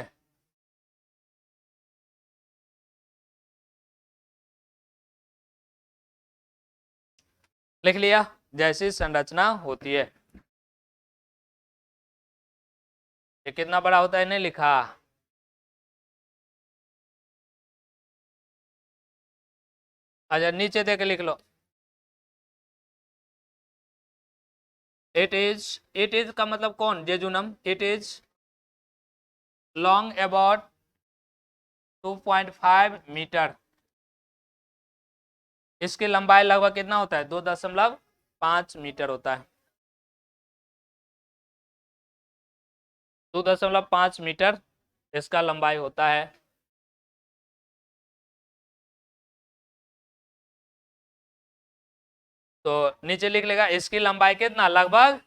लिख लिया? जैसी संरचना होती है। ये कितना बड़ा होता है, नहीं लिखा? अच्छा, नीचे देख लिख लो। इट इज का मतलब कौन? Jejunum. It is long about 2.5 metre. इसकी लंबाई लगभग कितना होता है? 2.5 मीटर होता है। 2.5 मीटर इसका लंबाई होता है। तो नीचे लिख लेगा, इसकी लंबाई कितना? लगभग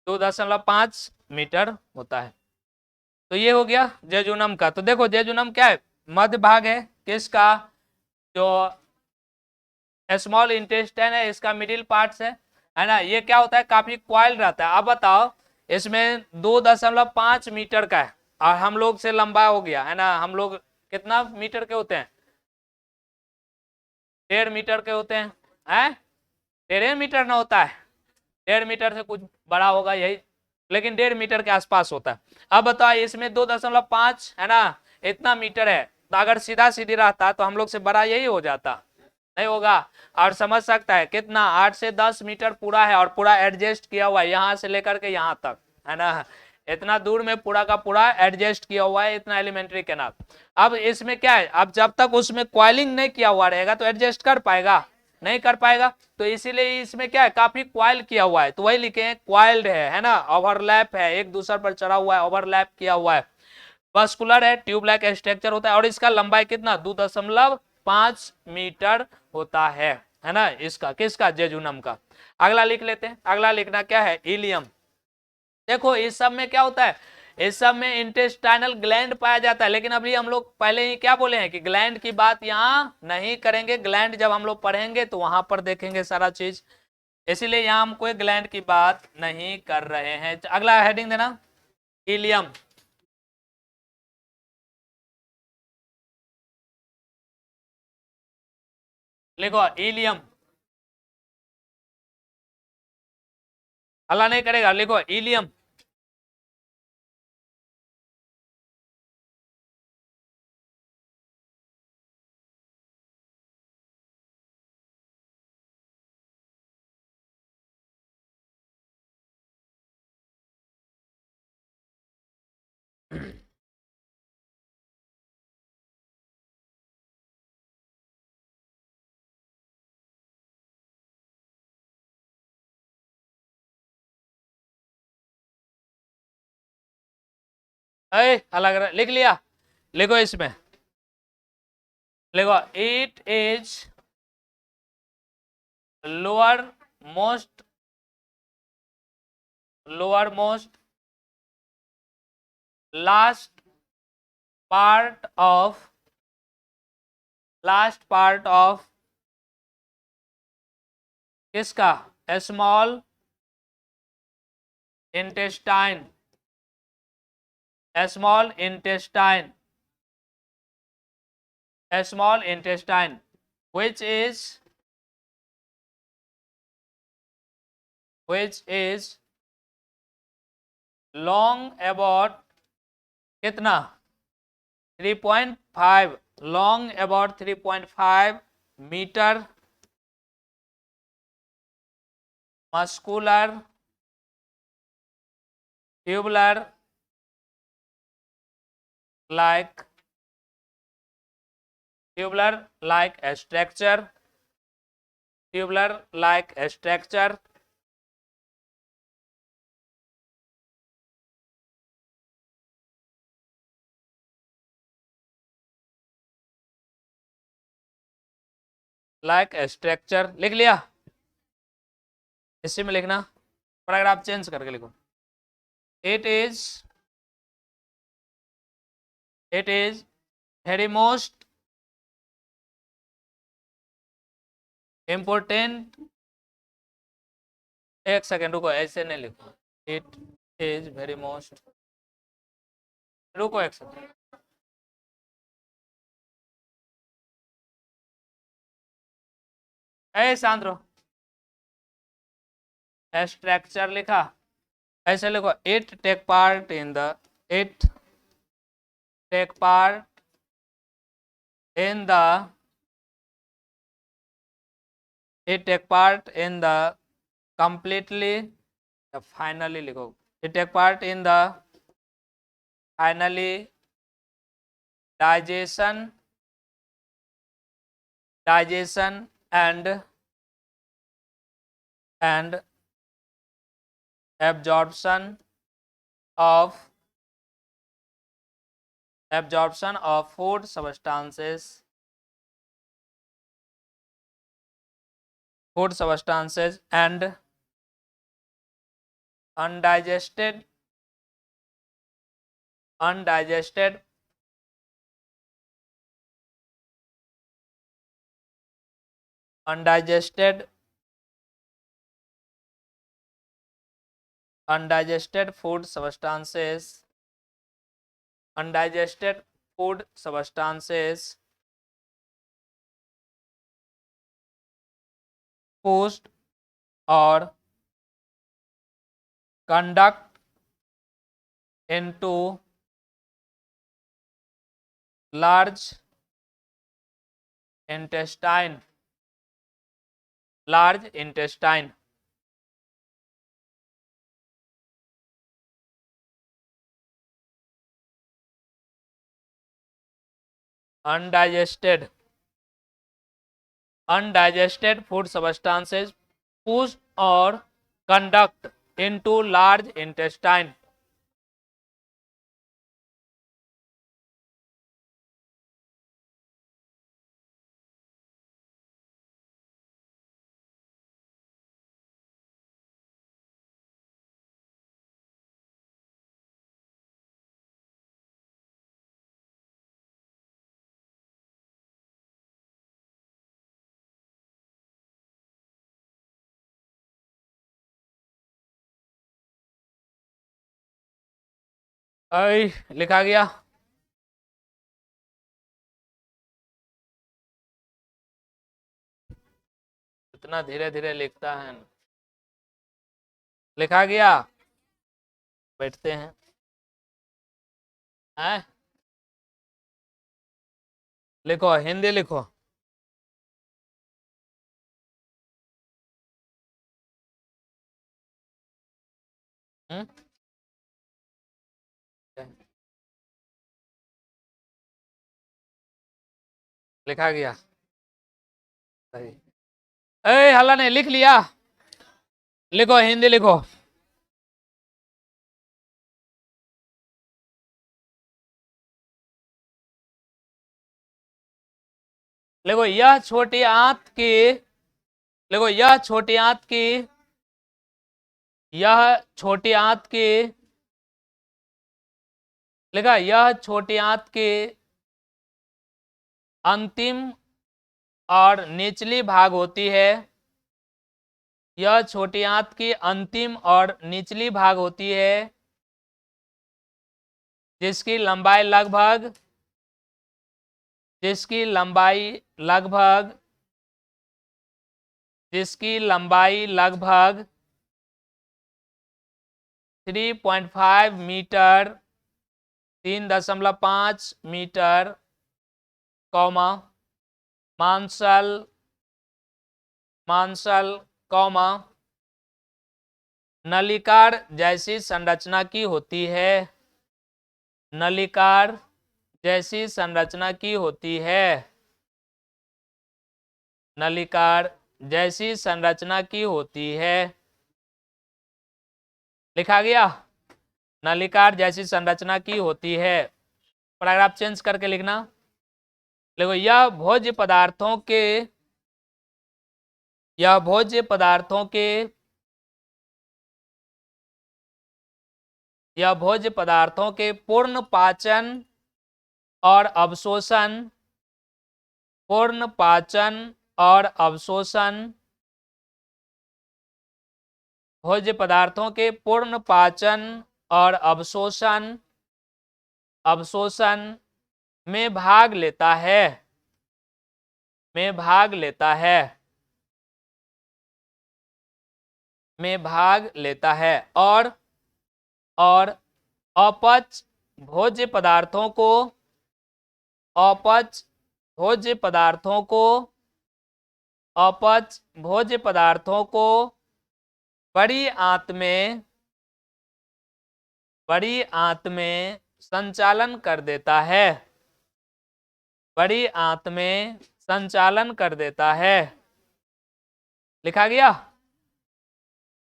2.5 मीटर होता है। तो ये हो गया जेजुनम का। तो देखो जेजुनम क्या है, मध्य भाग है किसका, जो स्मॉल इंटेस्टाइन है इसका मिडिल पार्ट है ना। ये क्या होता है, काफी क्वाइल रहता है। अब बताओ इसमें 2.5 मीटर का है और हम लोग से लंबा हो गया है ना। हम लोग कितना मीटर के होते हैं, 1.5 मीटर के होते हैं 1.5 मीटर ना होता है, 1.5 मीटर से कुछ बड़ा होगा यही, लेकिन 1.5 मीटर के आसपास होता है। अब बताओ इसमें 2.5 है ना, इतना मीटर है। तो अगर सीधा सीधी रहता तो हम लोग से बड़ा यही हो जाता, नहीं होगा। और समझ सकता है कितना 8 से 10 मीटर पूरा है और पूरा एडजस्ट किया हुआ है यहाँ से लेकर के यहाँ तक, है ना। इतना दूर में पूरा का पूरा एडजस्ट किया हुआ है, इतना एलिमेंट्री कैनाल। अब इसमें क्या है, अब जब तक उसमें क्वाइलिंग नहीं किया हुआ रहेगा तो एडजस्ट कर पाएगा, नहीं कर पाएगा। तो इसीलिए इसमें क्या है, काफी क्वाइल किया हुआ है, तो वही लिखे हैं क्वाइल्ड है ना। ओवरलैप है, एक दूसरे पर चढ़ा हुआ है, ओवरलैप किया हुआ है। मस्कुलर है, ट्यूब लाइक स्ट्रक्चर होता है और इसका लंबाई कितना 2.5 मीटर होता है ना। इसका किसका, जेजुनम का। अगला लिख लेते हैं। अगला लिखना क्या है, इलियम। देखो इस सब में क्या होता है, इस सब में इंटेस्टाइनल ग्लैंड पाया जाता है। लेकिन अभी हम लोग पहले ही क्या बोले हैं कि ग्लैंड की बात यहाँ नहीं करेंगे, ग्लैंड जब हम लोग पढ़ेंगे तो वहां पर देखेंगे सारा चीज, इसीलिए यहाँ हम कोई ग्लैंड की बात नहीं कर रहे हैं। अगला हेडिंग देना, इलियम। लिखो इलियम, हल्ला नहीं करेगा, लिखो इलियम। अलग लिख लिया, लिखो इसमें, लिखो it is lower most, lower most last part of, last part of किसका, small intestine, small intestine, small intestine which is long about कितना 3.5, long about 3.5 metre, muscular tubular like, tubular like a structure, tubular like a structure, like a structure। लिख लिया, इसी में लिखना, paragraph change करके लिखो। it is it is very most important, एक second रुको, ऐसे नहीं लिखो, इट इज वेरी मोस्ट, रुको एक सेकेंड, ऐ शांत रहो, स्ट्रक्चर लिखा, ऐसे लिखो, it take part in the, it take part in the, it take part in the completely, finally लिखो, it take part in the finally digestion, digestion and absorption of, absorption of food substances, food substances and undigested undigested undigested undigested food substances undigested food substances pushed or conduct into large intestine undigested food substances push or conduct into large intestine. लिखा गया। इतना धीरे धीरे लिखता है। लिखा गया। बैठते हैं। लिखो, हिंदी लिखो। लिखा गया। सही। हल्ला नहीं, लिख लिया। लिखो, हिंदी लिखो। देखो यह छोटी आंत की देखो यह छोटी आंत की लिखा, यह छोटी आंत की अंतिम और निचली भाग होती है। यह छोटी आंत की अंतिम और निचली भाग होती है जिसकी लंबाई लगभग 3.5 मीटर 3.5 मीटर कॉमा मांसल कॉमा नलिकार जैसी संरचना की होती है। नलिकार जैसी संरचना की होती है। नलिकार जैसी संरचना की होती है। लिखा गया। नलिकार जैसी संरचना की होती है। पैराग्राफ चेंज करके लिखना। देखो यह भोज्य पदार्थों के पूर्ण पाचन और अवशोषण भोज्य पदार्थों के पूर्ण पाचन और अवशोषण में भाग लेता है और अपच भोज्य पदार्थों को बड़ी आंत में संचालन कर देता है। लिखा गया।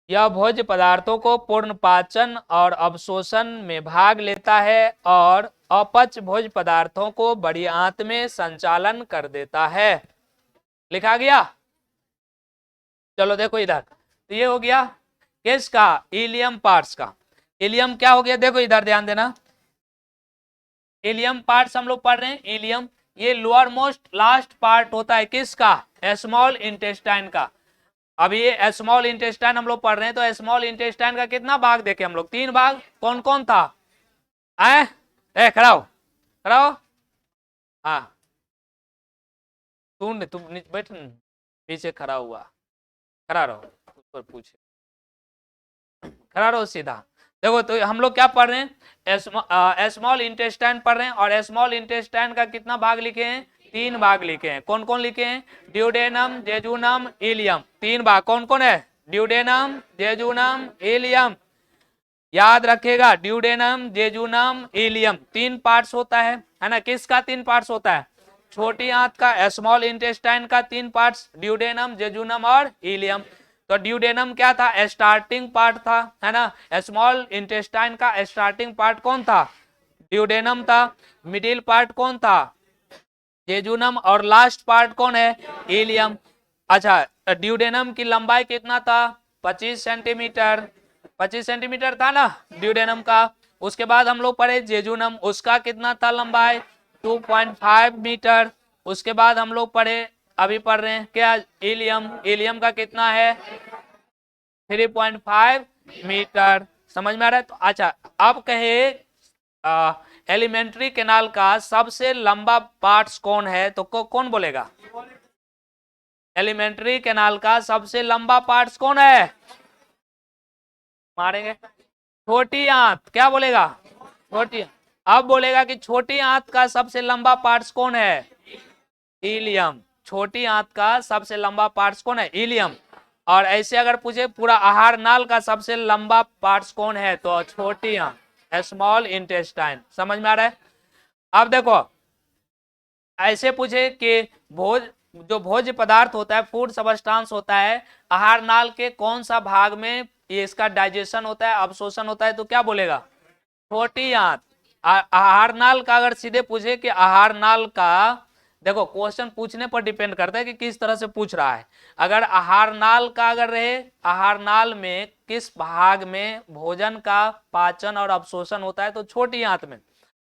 यह भोज्य पदार्थों को पूर्ण पाचन और अवशोषण में भाग लेता है और अपच भोज्य पदार्थों को बड़ी आंत में संचालन कर देता है। लिखा गया। चलो देखो इधर, तो ये हो गया किसका? इलियम पार्ट्स का। इलियम क्या हो गया? देखो इधर ध्यान देना। इलियम पार्ट्स हम लोग पढ़ रहे हैं। इलियम ये लोअर मोस्ट लास्ट पार्ट होता है किसका? स्मॉल इंटेस्टाइन का। अब ये स्मॉल इंटेस्टाइन हम लोग पढ़ रहे हैं, तो स्मॉल इंटेस्टाइन का कितना भाग देखे हम लोग? 3 भाग। कौन कौन था? खड़ा हो, खड़ा हो। हाँ, तुम बैठ, पीछे खड़ा हुआ, खड़ा रहो, उस पर पूछे, खड़ा रहो सीधा। देखो तो हम लोग क्या पढ़ रहे हैं? स्मॉल इंटेस्टाइन पढ़ रहे हैं, और स्मॉल इंटेस्टाइन का कितना भाग लिखे हैं? 3 भाग लिखे हैं। कौन कौन लिखे हैं? Duodenum, jejunum, ilium. 3 भाग कौन कौन है? Duodenum, jejunum, ileum. याद रखेगा, ड्यूडेनम, जेजुनम, इलियम 3 पार्ट्स होता है ना? किसका 3 पार्ट्स होता है? छोटी आंत का, स्मॉल इंटेस्टाइन का 3 पार्ट्स, ड्यूडेनम, जेजुनम और इलियम। तो ड्यूडेनम क्या था? स्टार्टिंग पार्ट था, है ना? स्मॉल इंटेस्टाइन का स्टार्टिंग पार्ट कौन था? ड्यूडेनम था। मिडिल पार्ट कौन था? जेजुनम। और लास्ट पार्ट कौन है? इलियम। अच्छा, ड्यूडेनम की लंबाई कितना था? 25 सेंटीमीटर। 25 सेंटीमीटर था ना ड्यूडेनम का। उसके बाद हम लोग पढ़े जेजुनम, उसका कितना था लंबाई? 2.5 मीटर। उसके बाद हम लोग पढ़े, अभी पढ़ रहे हैं क्या? इलियम। इलियम का कितना है? 3.5 मीटर। समझ में आ रहा है? तो अच्छा, अब कहे एलिमेंट्री कैनाल का सबसे लंबा पार्ट्स कौन है? तो कौन बोलेगा? एलिमेंट्री कैनाल का सबसे लंबा पार्ट्स कौन है? मारेंगे। छोटी आंत। क्या बोलेगा? छोटी। अब बोलेगा कि छोटी आंत का सबसे लंबा पार्ट्स कौन है? इलियम। छोटी आंत का सबसे लंबा पार्ट्स कौन है? इलियम। और ऐसे अगर पूछे पूरा आहार नाल का सबसे लंबा पार्ट्स कौन है? तो छोटी आंत, स्मॉल इंटेस्टाइन। समझ में आ रहा है? अब देखो, ऐसे पूछे कि जो भोज्य पदार्थ होता है, फूड सबस्टांस होता है, आहार नाल के कौन सा भाग में ये इसका डाइजेशन होता है, अवशोषण होता है? तो क्या बोलेगा? छोटी आंत। आहार नाल का अगर सीधे पूछे कि आहार नाल का, देखो क्वेश्चन पूछने पर डिपेंड करता है कि किस तरह से पूछ रहा है। अगर आहार नाल का अगर रहे, आहार नाल में किस भाग में भोजन का पाचन और अवशोषण होता है? तो छोटी आंत में।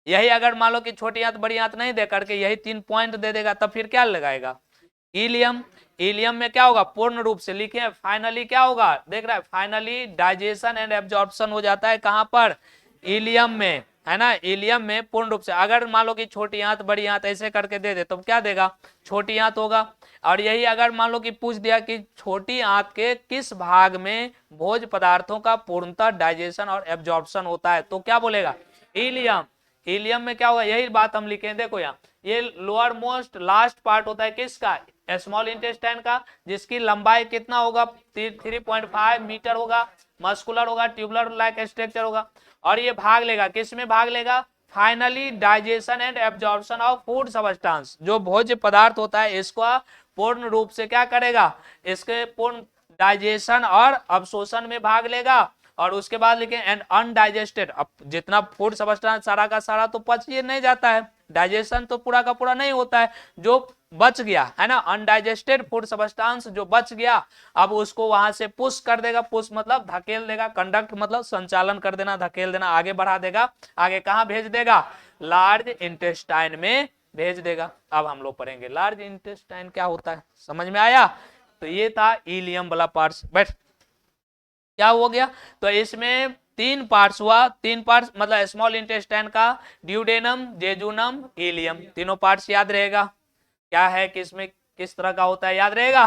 यही अगर मान लो कि छोटी आंत बड़ी आंत नहीं दे करके यही 3 पॉइंट दे देगा, तब फिर क्या लगाएगा? इलियम। इलियम में क्या होगा? पूर्ण रूप से लिखे, फाइनली क्या होगा? देख रहा है, फाइनली डाइजेशन एंड एब्जॉर्प्शन हो जाता है कहां पर? इलियम में, है ना? इलियम में पूर्ण रूप से। अगर मान लो कि छोटी आंत बड़ी आंत ऐसे करके दे दे तो क्या देगा? छोटी आंत होगा। और यही अगर मान लो कि पूछ दिया कि छोटी आंत के किस भाग में भोज्य पदार्थों का पूर्णतः डाइजेशन और एब्जॉर्प्शन होता है? तो क्या बोलेगा? इलियम। हीलियम में क्या होगा? यही बात हम लिखे हैं, देखो यहाँ, ये लोअर मोस्ट लास्ट पार्ट होता है किसका? स्मॉल इंटेस्टाइन का, जिसकी लंबाई कितना होगा? 3.5 मीटर होगा। मस्कुलर होगा, ट्यूबुलर लाइक स्ट्रक्चर होगा। और ये भाग लेगा, किस में भाग लेगा? Finally digestion and absorption of food substance. जो भोज्य पदार्थ होता है इसको पूर्ण रूप से क्या करेगा? इसके पूर्ण डाइजेशन और अवशोषण में भाग लेगा। और उसके बाद लिखे एंड अनडाइजेस्टेड। अब जितना फूड सबस्टांस सारा का सारा तो पच ही नहीं जाता है, डाइजेशन तो पूरा का पूरा नहीं होता है। जो बच गया है ना, अनडाइजेस्टेड फूड सबस्टांस जो बच गया, अब उसको वहां से पुश कर देगा। पुश मतलब धकेल देगा, कंडक्ट मतलब संचालन कर देना, धकेल देना, आगे बढ़ा देगा। आगे कहां भेज देगा? लार्ज इंटेस्टाइन में भेज देगा। अब हम लोग पढ़ेंगे लार्ज इंटेस्टाइन क्या होता है। समझ में आया? तो ये था इलियम वाला पार्ट। बैठ, क्या हो गया? तो इसमें 3 पार्ट्स हुआ। 3 पार्ट्स मतलब स्मॉल इंटेस्टाइन का, ड्यूडेनम, जेजुनम, इलियम, तीनों पार्ट्स याद रहेगा क्या है, किसमें किस तरह का होता है, याद रहेगा।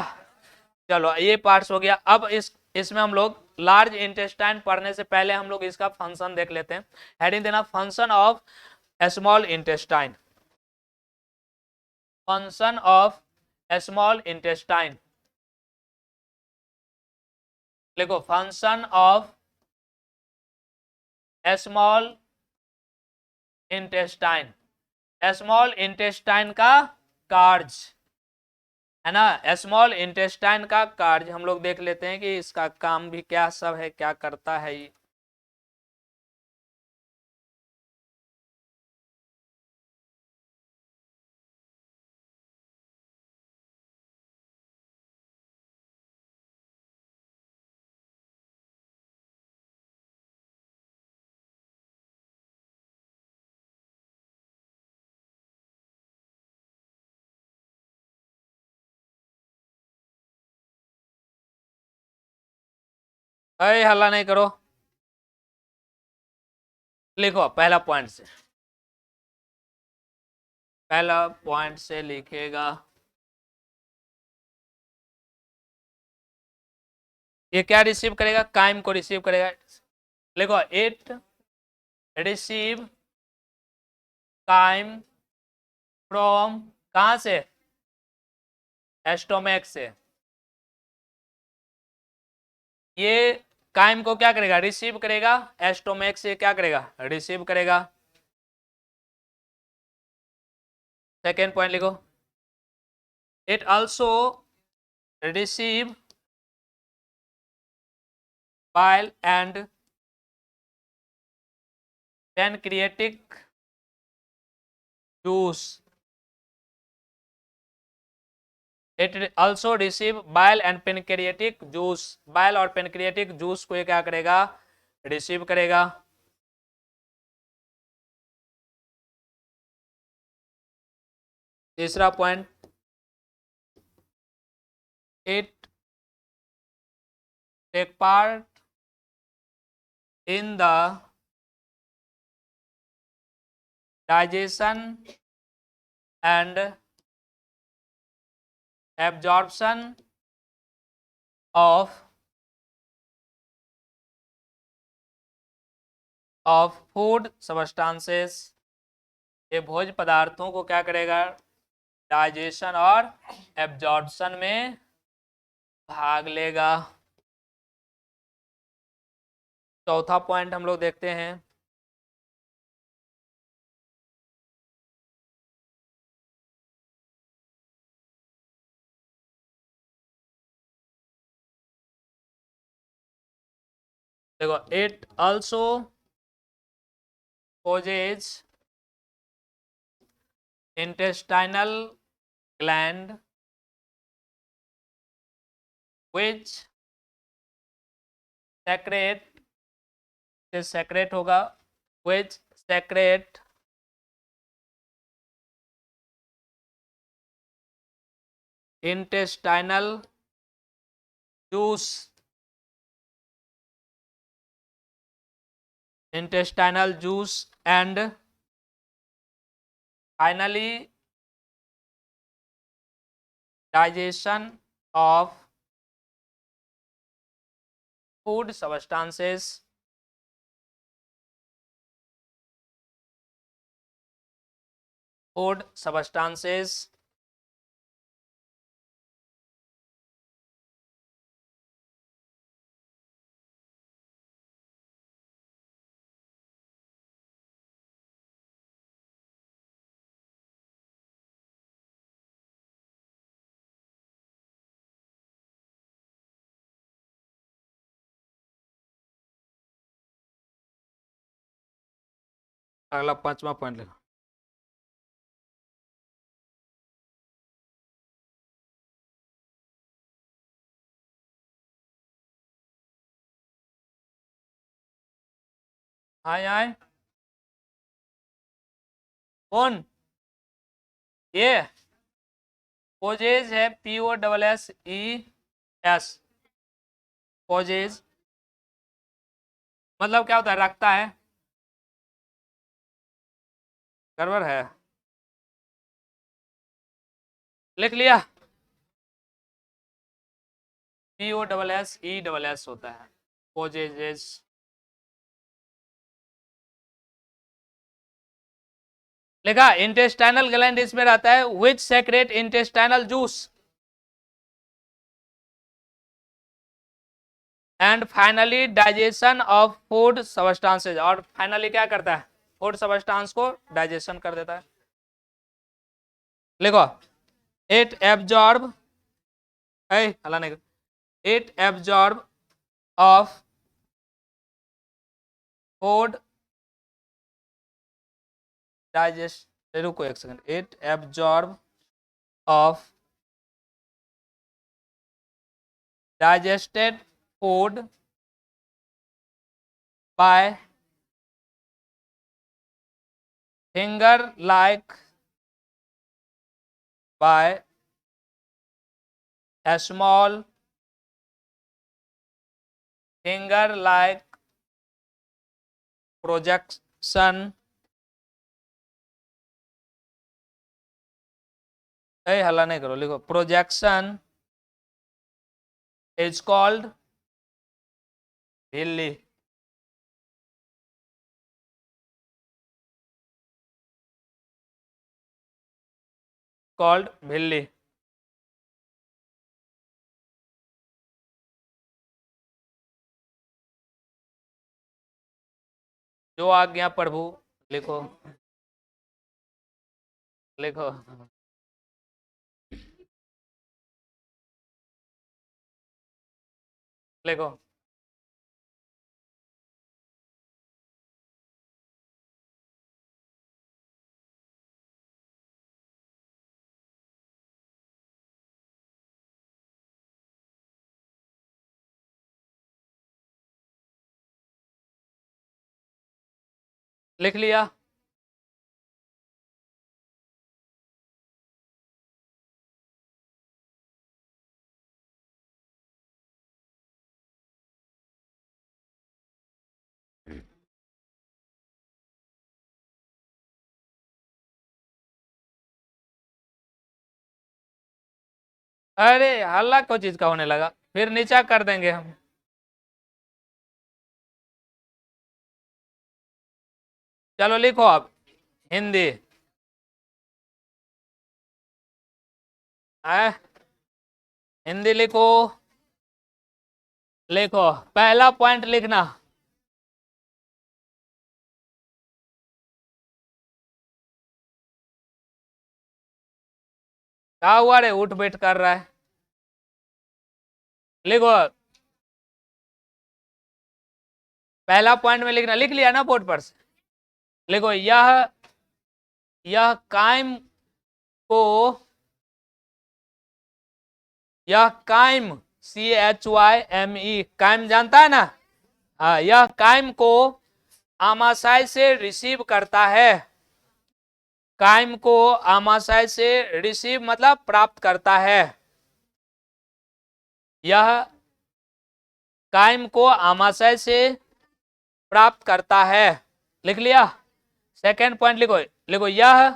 चलो ये पार्ट्स हो गया। अब इसमें हम लोग लार्ज इंटेस्टाइन पढ़ने से पहले हम लोग इसका फंक्शन देख लेते हैं। हेडिंग देना, function of small intestine. Function of small intestine. देखो, function of small intestine. Small intestine का कार्य, है ना? स्मॉल इंटेस्टाइन का कार्य हम लोग देख लेते हैं कि इसका काम भी क्या सब है, क्या करता है ये। अरे हल्ला नहीं करो, लिखो पहला पॉइंट से, पहला पॉइंट से लिखेगा। ये क्या रिसीव करेगा? काइम को रिसीव करेगा। लिखो इट रिसीव काइम फ्रॉम, कहां से? एस्टोमेक से। ये काइम को क्या करेगा? रिसीव करेगा। एस्टोमेक से क्या करेगा? रिसीव करेगा। सेकेंड पॉइंट लिखो, it also receive bile and pancreatic juice. It also receive bile and pancreatic juice. bile और pancreatic juice को ये क्या करेगा? रिसीव करेगा। तीसरा point, it take part in the digestion and absorption of food substances. ये भोज्य पदार्थों को क्या करेगा? डाइजेशन और एब्जॉर्प्शन में भाग लेगा। चौथा पॉइंट हम लोग देखते हैं, देखो it also causes intestinal gland which secrete, से secrete होगा, which secrete intestinal juice, intestinal juice and finally digestion of food substances, food substances अगला पांचवा पॉइंट लिखो, आए आए कौन? ये पोजेज है, POSSES, पोजेज मतलब क्या होता है? रखता है, गड़बड़ है, लिख लिया? POSSES होता है, पोजेजेस। लिखा इंटेस्टाइनल ग्लैंड इसमें रहता है, which secrete intestinal juice and finally digestion of food substances, और फाइनली क्या करता है? फूड सब्सटेंस को डाइजेशन कर देता है। लिखो इट एब्जॉर्ब, हला नहीं, it absorb of food digest, रुको एक second, it absorb of digested food by finger like by a small finger like projection, हल्ला नहीं करो, लिखो प्रोजेक्शन इज कॉल्ड झिल्ली। कॉल्ड झिल्ली। जो आज्ञा प्रभु, लिखो लिखो। लिखो लिख लिया। अरे हल्ला को चीज का होने लगा, फिर नीचा कर देंगे हम। चलो लिखो अब हिंदी। हिंदी लिखो। लिखो पहला पॉइंट लिखना। क्या हुआ रे, उठ बैठ कर रहा है। लिखो पहला पॉइंट में लिखना, लिख लिया ना बोर्ड पर से। लिखो यह कायम को, यह कायम CHYME, कायम जानता है ना। हाँ, यह कायम को आमाशय से रिसीव करता है। कायम को आमाशय से रिसीव मतलब प्राप्त करता है। यह कायम को आमाशय से प्राप्त करता है। लिख लिया। सेकेंड पॉइंट लिखो। लिखो यह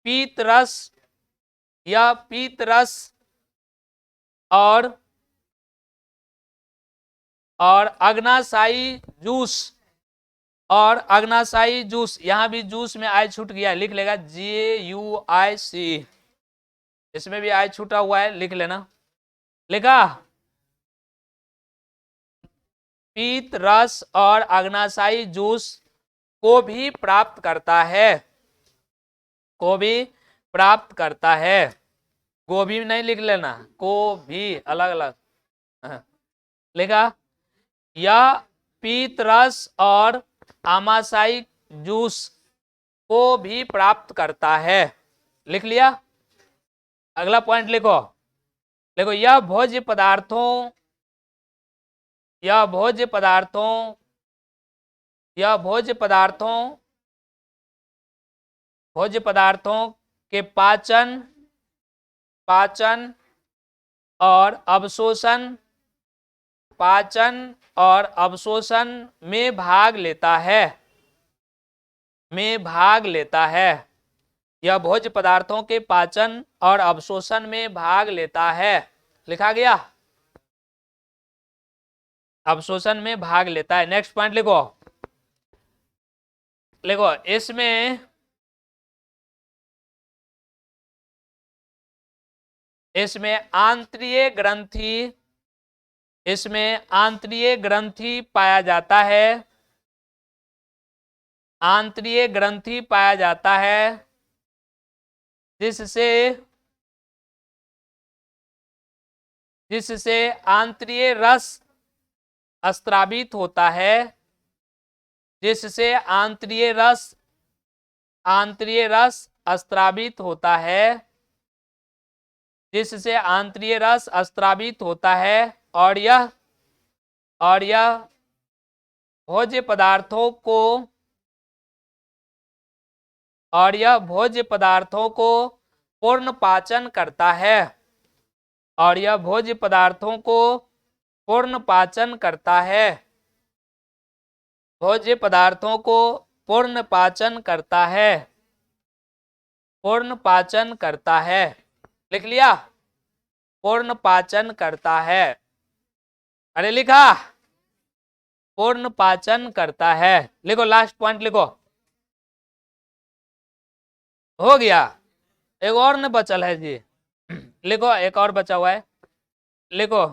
पीत रस, यह पीत रस और अग्नाशायी जूस, और अग्नाशायी जूस, यहां भी जूस में आई छूट गया, लिख लेगा JUIC, इसमें भी आई छूटा हुआ है, लिख लेना। लिखा। पीत रस और अग्नाशायी जूस को भी प्राप्त करता है, को भी प्राप्त करता है। गोभी नहीं लिख लेना, को भी अलग अलग। लिखा। यह पीत रस और आमाशयी जूस को भी प्राप्त करता है। लिख लिया। अगला पॉइंट लिखो। लिखो यह भोज्य पदार्थों, यह भोज्य पदार्थों, यह भोज्य पदार्थों, भोज्य पदार्थों के पाचन, पाचन और अवशोषण, पाचन और अवशोषण में भाग लेता है, में भाग लेता है। यह भोज्य पदार्थों के पाचन और अवशोषण में भाग लेता है। लिखा गया। अवशोषण में भाग लेता है। नेक्स्ट पॉइंट लिखो। लिखो इसमें, इसमें आंत्रिय ग्रंथि, इसमें आंत्रिय ग्रंथि पाया जाता है, आंत्रिय ग्रंथि पाया जाता है, जिससे, जिससे आंत्रिय रस स्त्रावित होता है, जिससे आंत्रिय रस, आंतरीय रस स्त्रावित होता है, जिससे आंतरीय रस स्त्रावित होता है। और यह भोज्य पदार्थों को, और यह भोज्य पदार्थों को पूर्ण पाचन करता है, और यह भोज्य पदार्थों को पूर्ण पाचन करता है, भोज्य पदार्थों को पूर्ण पाचन करता है, पूर्ण पाचन करता है। लिख लिया, पूर्ण पाचन करता है। अरे लिखा, पूर्ण पाचन करता है। लिखो, लास्ट पॉइंट लिखो। हो गया, एक और न बचल है जी। लिखो, एक और बचा हुआ है, लिखो।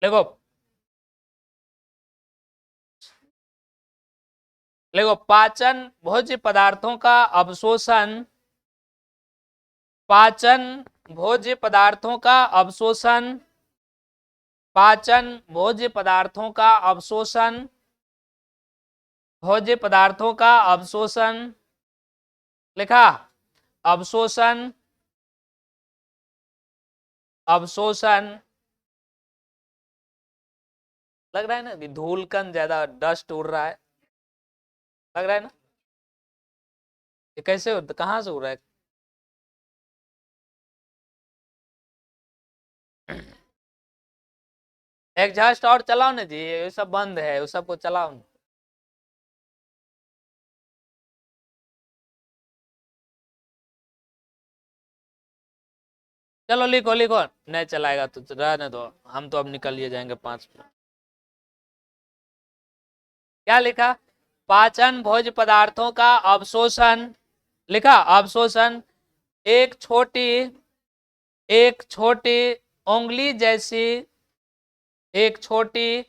देखो, देखो, पाचन भोज्य पदार्थों का अवशोषण, पाचन भोज्य पदार्थों का अवशोषण, पाचन भोज्य पदार्थों का अवशोषण, भोज्य पदार्थों का अवशोषण। लिखा, अवशोषण, अवशोषण। लग रहा है ना कि धूल कण ज्यादा डस्ट उड़ रहा है, लग रहा है ना? ये कैसे कहाँ से उड़ रहा है? एग्जॉस्ट और चलाओ ना जी, ये सब बंद है, उस सबको चलाओ ना। चलो लिखो, लिखो। नहीं चलाएगा तो रहने दो, हम तो अब निकल लिए जाएंगे 5 मिनट। क्या लिखा? पाचन भोज्य पदार्थों का अवशोषण। लिखा, अवशोषण। एक छोटी, एक छोटी उंगली जैसी, एक छोटी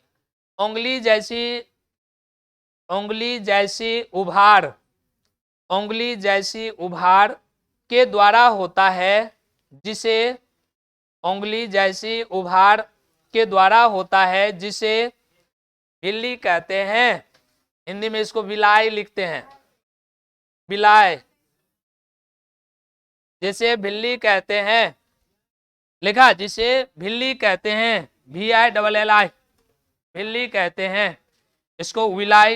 उंगली जैसी, उंगली जैसी उभार, उंगली जैसी उभार के द्वारा होता है, जिसे, उंगली जैसी उभार के द्वारा होता है, जिसे बिल्ली कहते हैं। हिंदी में इसको बिलाई लिखते हैं, बिलाई, जिसे बिल्ली कहते हैं। लिखा, जिसे बिल्ली कहते हैं, VILLI, बिल्ली कहते हैं, इसको विलाई,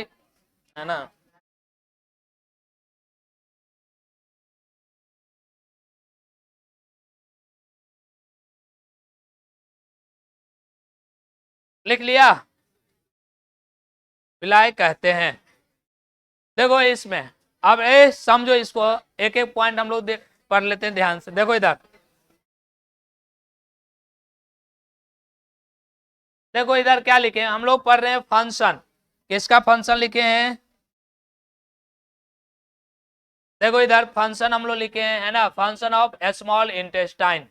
है ना? लिख लिया, विलाई कहते हैं। देखो इसमें, अब ए समझो इसको, एक एक पॉइंट हम लोग पढ़ लेते हैं ध्यान से। देखो इधर, देखो इधर क्या लिखे हैं, हम लोग पढ़ रहे हैं फंक्शन। किसका फंक्शन लिखे हैं? देखो इधर फंक्शन हम लोग लिखे हैं, है ना? Function of small intestine,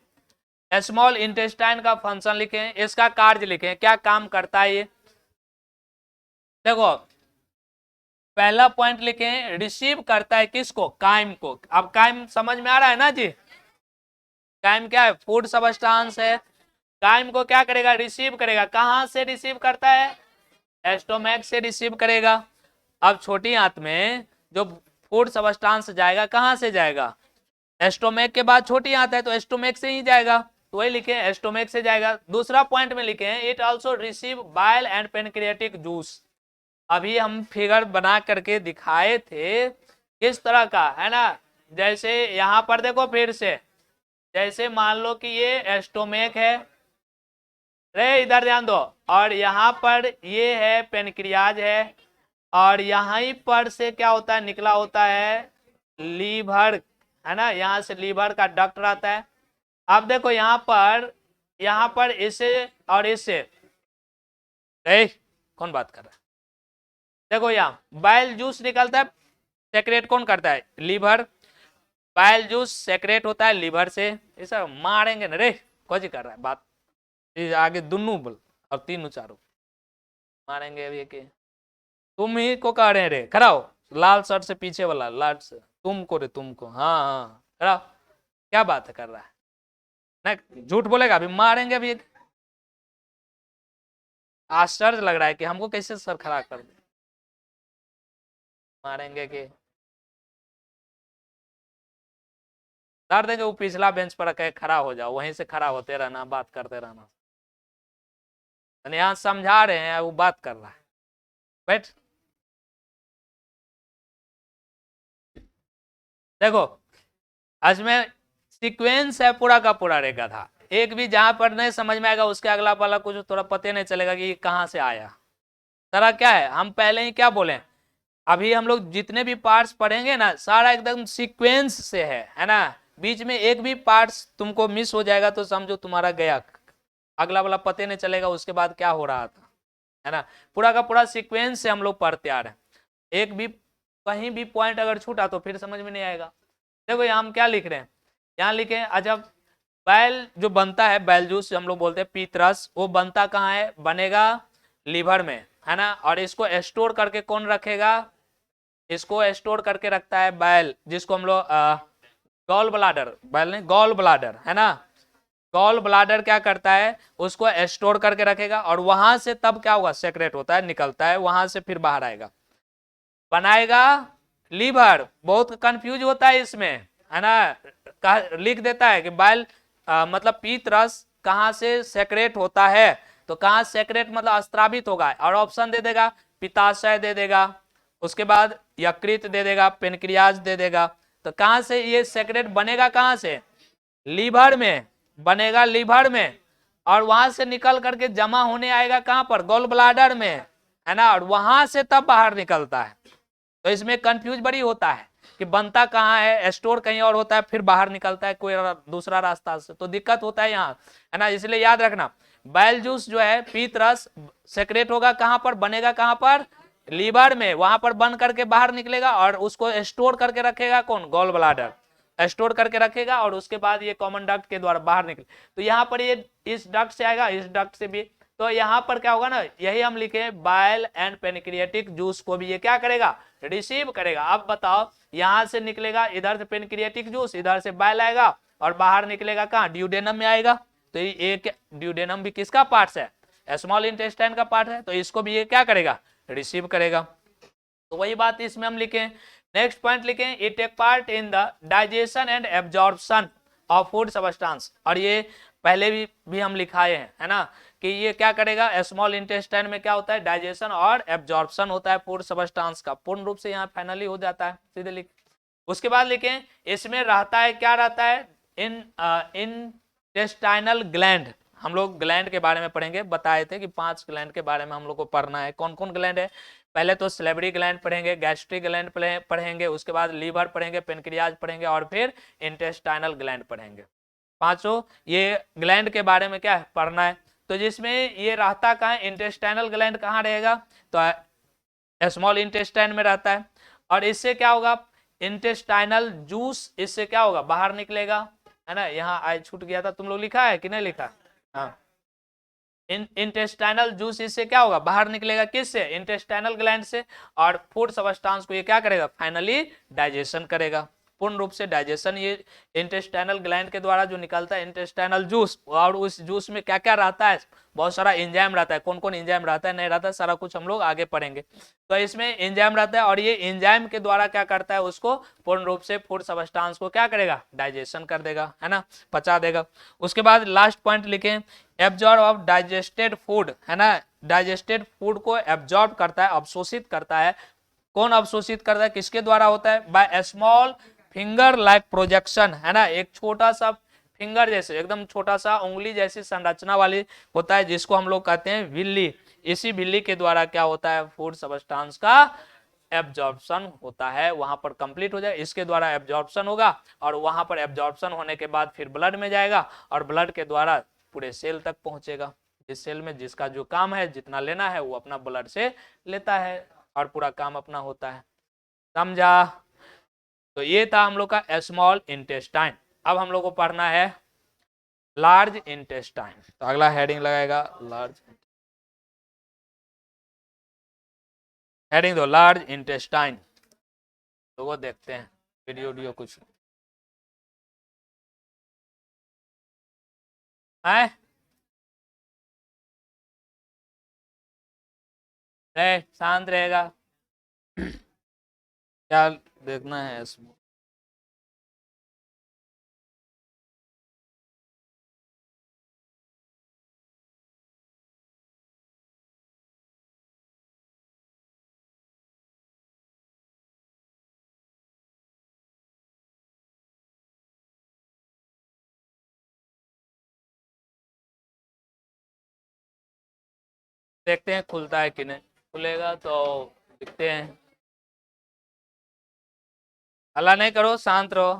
small intestine का फंक्शन लिखे हैं, इसका कार्य लिखे हैं, क्या काम करता है ये। देखो, पहला पॉइंट लिखे हैं, रिसीव करता है किसको? काइम को। अब काइम समझ में आ रहा है ना जी? काइम क्या है? फूड सबस्टांस है। काइम को क्या करेगा? रिसीव करेगा। कहां से रिसीव करता है? एस्टोमैक से रिसीव करेगा। अब छोटी आंत में जो फूड सबस्टांस जाएगा, कहां से जाएगा? एस्टोमैक के बाद छोटी आंत है तो एस्टोमैक से ही जाएगा, तो वही लिखे एस्टोमैक से जाएगा। दूसरा पॉइंट में लिखे हैं, it also receive bile and pancreatic juice. अभी हम फिगर बना करके दिखाए थे किस तरह का, है ना? जैसे यहां पर देखो फिर से, जैसे मान लो कि ये एस्टोमेक है रे, इधर ध्यान दो, और यहाँ पर ये है पेनक्रियाज है, और यहीं पर से क्या होता है? निकला होता है लीवर, है ना? यहाँ से लीवर का डक्ट रहता है। अब देखो यहाँ पर इसे और इसे, कौन बात कर रहा है? देखो यहाँ बाइल जूस निकलता है, सेक्रेट कौन करता है? लीवर। बाइल जूस सेक्रेट होता है लीवर से। ऐसा मारेंगे ना रे, कौन कर रहा है बात? आगे दुनू बोल और तीनों चारों मारेंगे अभी के। तुम ही को कह रहे हैं रे, खड़ा हो, लाल शर्ट से पीछे वाला, लाल से तुमको रे, तुमको। हाँ हाँ, खड़ा हो। क्या बात कर रहा है ना? झूठ बोलेगा, अभी मारेंगे अभी। आश्चर्य लग रहा है कि हमको कैसे सर खड़ा कर दे, मारेंगे कि डाल देंगे। वो पिछला बेंच पर कहे खड़ा हो जाओ, वहीं से खड़ा होते रहना, बात करते रहना। यहाँ समझा रहे हैं, वो बात कर रहा है। बैठ। देखो इसमें सीक्वेंस है पूरा का पूरा रेखा था, एक भी जहां पर नहीं समझ में आएगा उसके अगला वाला कुछ थोड़ा पता नहीं चलेगा कि कहां से आया। सारा क्या है, हम पहले ही क्या बोले, अभी हम लोग जितने भी पार्ट्स पढ़ेंगे ना सारा एकदम सीक्वेंस से है ना। बीच में एक भी पार्ट्स तुमको मिस हो जाएगा तो समझो तुम्हारा गया, अगला वाला पते नहीं चलेगा उसके बाद क्या हो रहा था, है ना। पूरा का पूरा सीक्वेंस से हम लोग पढ़ते आ रहे हैं, एक भी कहीं भी पॉइंट अगर छूटा तो फिर समझ में नहीं आएगा। देखो यहाँ हम क्या लिख रहे हैं, यहाँ लिखे अजब बैल जो बनता है, बैल जूस हम लोग बोलते हैं पीतरस, वो बनता कहाँ है, बनेगा लीवर में, है ना। और इसको स्टोर करके कौन रखेगा, इसको स्टोर करके रखता है बैल, जिसको हम लोग गॉल ब्लाडर, बैल नहीं गॉल ब्लाडर, है ना। गॉल ब्लाडर क्या करता है, उसको स्टोर करके रखेगा और वहां से तब क्या होगा, सेक्रेट होता है, निकलता है वहां से फिर बाहर आएगा, बनाएगा लीवर। बहुत कंफ्यूज होता है इसमें, है ना। लिख देता है कि बैल मतलब पीत रस कहां से सेक्रेट होता है, तो कहां सेक्रेट मतलब स्त्रावित होगा, और ऑप्शन दे देगा पित्ताशय दे देगा, उसके बाद यकृत दे देगा, पेनक्रियाज दे देगा। तो कहां से ये सेक्रेट बनेगा, कहां से, लीवर में बनेगा, लीवर में, और वहां से निकल करके जमा होने आएगा कहां पर, गॉल ब्लाडर में, है ना। और वहां से तब बाहर निकलता है। तो इसमें कंफ्यूज बड़ी होता है कि बनता कहाँ है, स्टोर कहीं और होता है, फिर बाहर निकलता है कोई दूसरा रास्ता से, तो दिक्कत होता है यहाँ, है ना। इसलिए याद रखना बैल जूस जो है पीत रस सेक्रेट होगा कहाँ पर, बनेगा कहाँ पर, लीवर में, वहां पर बन करके बाहर निकलेगा और उसको स्टोर करके रखेगा कौन, गॉल ब्लाडर स्टोर करके रखेगा, और उसके बाद ये कॉमन डक्ट के द्वारा बाहर निकले। तो यहाँ पर ये इस डक्ट से आएगा, इस डक्ट से भी, तो यहाँ पर क्या होगा ना, यही हम लिखे बाइल एंड पेनक्रिएटिक जूस को भी ये क्या करेगा, रिसीव करेगा। अब बताओ यहां से निकलेगा, इधर से पेनक्रिएटिक जूस, इधर से बाइल आएगा और बाहर निकलेगा कहाँ, ड्यूडेनम में आएगा। तो ये एक ड्यूडेनम भी किसका पार्ट है, स्मॉल इंटेस्टाइन का पार्ट है, तो इसको भी ये क्या करेगा, रिसीव करेगा। तो वही बात इसमें हम लिखे। नेक्स्ट पॉइंट लिखे, it take part in the digestion and absorption of food substance, और ये पहले भी हम लिखाए हैं, है ना, कि ये क्या करेगा, स्मॉल इंटेस्टाइन में क्या होता है, डाइजेशन और एब्जॉर्प्शन होता है फूड सब्सटेंस का, पूर्ण रूप से यहाँ फाइनली हो जाता है, सीधे लिख। उसके बाद लिखें इसमें रहता है, क्या रहता है, इन इंटेस्टाइनल ग्लैंड। हम लोग ग्लैंड के बारे में पढ़ेंगे, बताए थे कि 5 ग्लैंड के बारे में हम लोग को पढ़ना है। कौन कौन ग्लैंड है, पहले तो स्लेवरी ग्लैंड पढ़ेंगे, गैस्ट्रिक ग्लैंड पढ़ेंगे, उसके बाद लीवर पढ़ेंगे, पेनक्रियाज पढ़ेंगे, और फिर इंटेस्टाइनल ग्लैंड पढ़ेंगे। पांचों ये ग्लैंड के बारे में क्या है, पढ़ना है। तो जिसमें ये रहता कहाँ है, इंटेस्टाइनल ग्लैंड कहाँ रहेगा, तो स्मॉल इंटेस्टाइन में रहता है। और इससे क्या होगा, इंटेस्टाइनल जूस इससे क्या होगा, बाहर निकलेगा, है ना। यहाँ आई छूट गया था, तुम लोग लिखा है कि नहीं लिखा, हाँ। इंटेस्टाइनल जूस इससे क्या होगा, बाहर निकलेगा, किससे, इंटेस्टाइनल ग्लैंड से, और फूड सब्सटेंस को ये क्या करेगा, फाइनली डाइजेशन करेगा, पूर्ण रूप से डाइजेशन ये इंटेस्टाइनल ग्लैंड के द्वारा जो निकलता है इंटेस्टाइनल जूस। और उस जूस में क्या क्या रहता है, बहुत सारा एंजाइम रहता है, कौन कौन एंजाइम रहता है, नहीं रहता है, सारा कुछ हम लोग आगे पढ़ेंगे। तो इसमें एंजाइम रहता है, और ये एंजाइम के द्वारा क्या करता है, उसको पूर्ण रूप से फूड सब्सटेंस को क्या करेगा, डाइजेशन कर देगा, है ना, पचा देगा। उसके बाद लास्ट पॉइंट लिखें, एब्जॉर्ब ऑफ डाइजेस्टेड फूड, है ना, डाइजेस्टेड फूड को एब्जॉर्ब करता है, अवशोषित करता है। कौन अवशोषित करता है, किसके द्वारा होता है, by small finger like projection, है ना, एक छोटा सा फिंगर जैसे, एकदम छोटा सा उंगली जैसी संरचना वाली होता है, जिसको हम लोग कहते हैं विल्ली। इसी विल्ली के द्वारा क्या होता है, फूड सब्सटेंस का एब्जॉर्प्शन होता है, वहां पर कंप्लीट हो जाए, इसके द्वारा एब्जॉर्प्शन होगा, और वहां पर एब्जॉर्प्शन होने के बाद फिर ब्लड में जाएगा, और ब्लड के द्वारा पूरे सेल तक पहुंचेगा। जिस सेल में जिसका जो काम है, जितना लेना है वो अपना ब्लड से लेता है, और पूरा काम अपना होता है, समझा। तो ये था हम लोग का स्मॉल इंटेस्टाइन। अब हम लोग को पढ़ना है लार्ज इंटेस्टाइन, तो अगला हेडिंग लगाएगा लार्ज, हेडिंग दो लार्ज इंटेस्टाइन। तो वो देखते हैं वीडियो कुछ है, शांत रहेगा, क्या देखना है इसमें। देखते हैं खुलता है कि नहीं। खुलेगा तो देखते हैं। हल्ला नहीं करो, शांत रहो।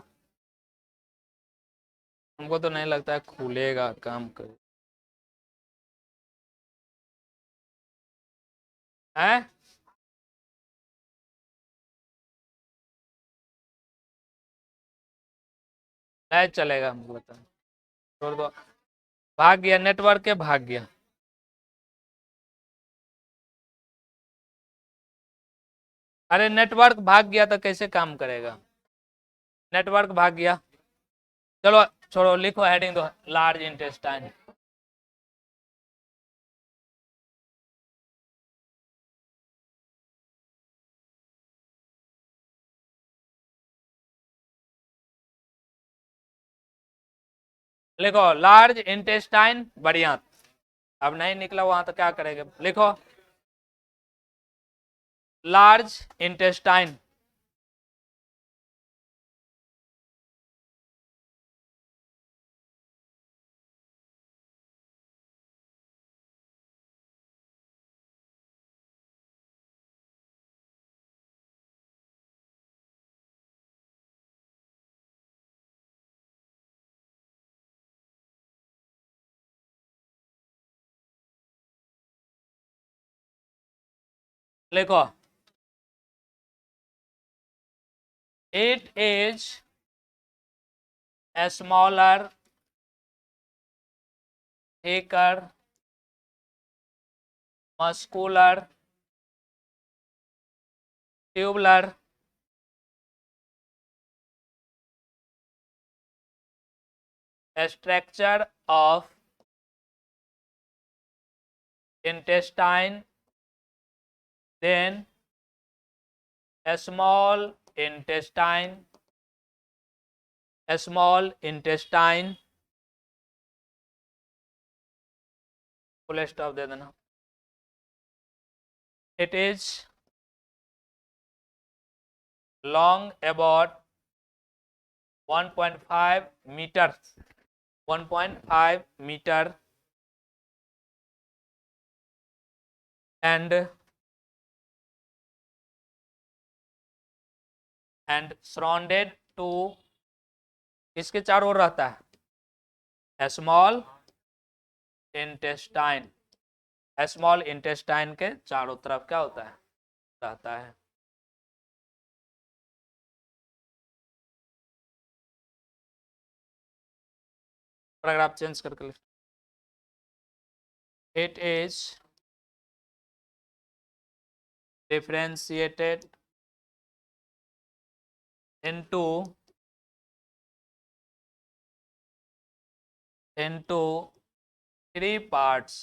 हमको तो नहीं लगता है खुलेगा, काम करे है। नहीं चलेगा, हमको लगता है। छोड़ दो। भाग गया नेटवर्क के, भाग गया। अरे नेटवर्क भाग गया तो कैसे काम करेगा। नेटवर्क भाग गया। चलो छोड़ो, लिखो हेडिंग दो, लार्ज इंटेस्टाइन। लिखो लार्ज इंटेस्टाइन, बढ़िया। अब नहीं निकला वहां तो क्या करेंगे, लिखो लार्ज इंटेस्टाइन। लिखो it is a smaller, thicker, muscular, tubular, structure of intestine than a small intestine, full stop दे देना। It is long about 1.5 meters, 1.5 meter, and surrounded to, इसके चारों ओर रहता है स्मॉल इंटेस्टाइन। स्मॉल इंटेस्टाइन के चारों तरफ क्या होता है, रहता है। पैराग्राफ चेंज करके लिख। It is differentiated into three parts,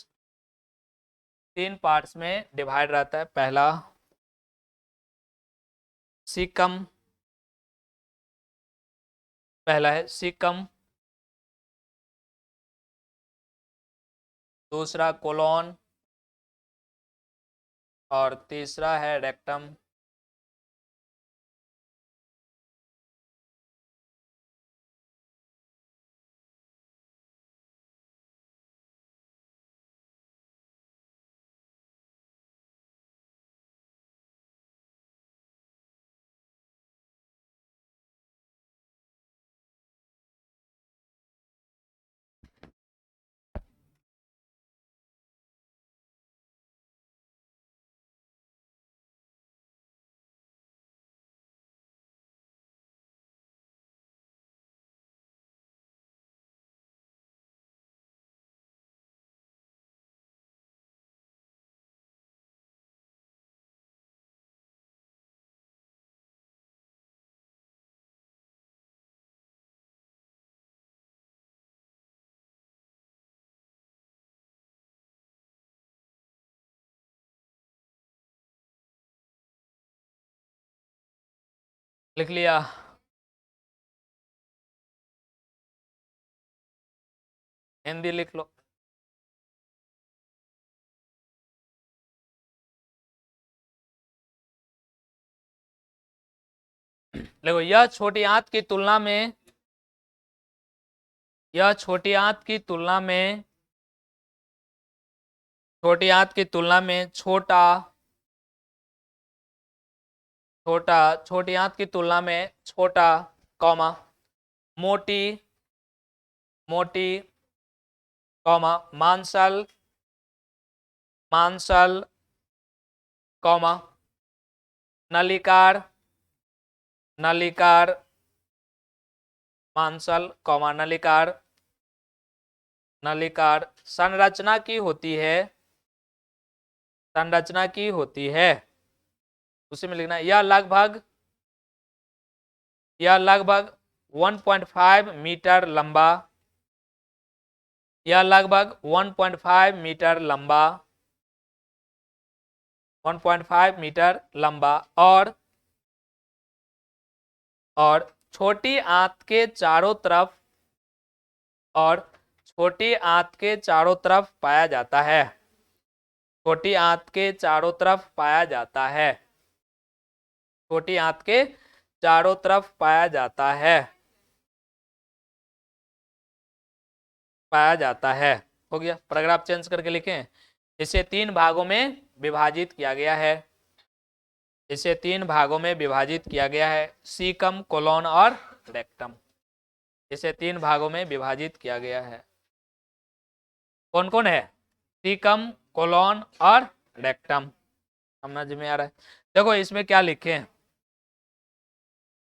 तीन पार्ट्स में डिवाइड रहता है। पहला सीकम, पहला है सीकम, दूसरा कोलोन, और तीसरा है रेक्टम। लिख लिया। हिंदी लिख लो। देखो यह छोटी आंत की तुलना में, यह छोटी आंत की तुलना में छोटी आंत की तुलना में छोटा, छोटी आंत की तुलना में छोटा, कॉमा, मोटी, मोटी, कॉमा, मांसल, मांसल, कॉमा, नलिकार, नलिकार, मांसल, कॉमा, नलिकार, नलिकार, संरचना की होती है, संरचना की होती है, उसी में लिखना यह लगभग 1.5 मीटर लंबा, यह लगभग 1.5 मीटर लंबा, 1.5 मीटर लंबा और छोटी आंत के चारों तरफ, और छोटी आंत के चारों तरफ पाया जाता है, छोटी आंत के चारों तरफ पाया जाता है, छोटी आंत के चारों तरफ पाया जाता है, पाया जाता है। हो गया, पैराग्राफ चेंज करके लिखें। इसे 3 भागों में विभाजित किया गया है, इसे 3 भागों में विभाजित किया गया है, सीकम, कोलोन और रेक्टम, इसे 3 भागों में विभाजित किया गया है। कौन कौन है? सीकम, कोलोन और रेक्टम। समझ में आ रहा है? देखो इसमें क्या लिखे,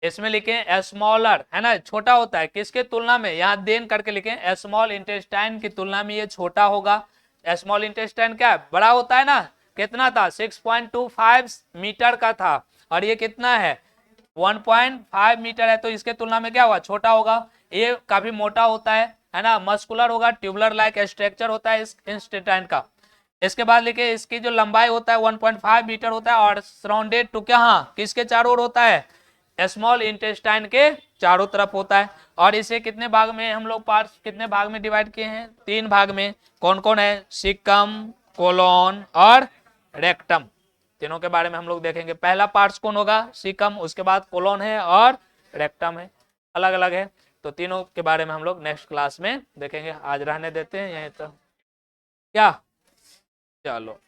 इसमें लिखे स्मॉलर, है ना, छोटा होता है, किसके तुलना में, यहां देन करके लिखे स्मॉल इंटेस्टाइन की तुलना में ये छोटा होगा। स्मॉल इंटेस्टाइन क्या है? बड़ा होता है ना, कितना था? 6.25 मीटर का था, और ये कितना है? 1.5 मीटर है, तो इसके तुलना में क्या हुआ? छोटा होगा। ये काफी मोटा होता है ना, मस्कुलर होगा, ट्यूबुलर लाइक स्ट्रक्चर होता है इस इंटेस्टाइन का। इसके बाद लिखे इसकी जो लंबाई होता है 1.5 मीटर होता है, और सराउंडेड टू क्या, हाँ, किसके चारों ओर होता है? स्मॉल इंटेस्टाइन के चारों तरफ होता है। और इसे कितने भाग में हम लोग पार्ट्स कितने भाग में डिवाइड किए हैं? 3 भाग में। कौन कौन है? सिकम, कोलोन और रेक्टम, तीनों के बारे में हम लोग देखेंगे। पहला पार्ट्स कौन होगा? सिकम, उसके बाद कोलोन है और रेक्टम है, अलग अलग है। तो तीनों के बारे में हम लोग नेक्स्ट क्लास में देखेंगे। आज रहने देते हैं यहीं, तो क्या, चलो।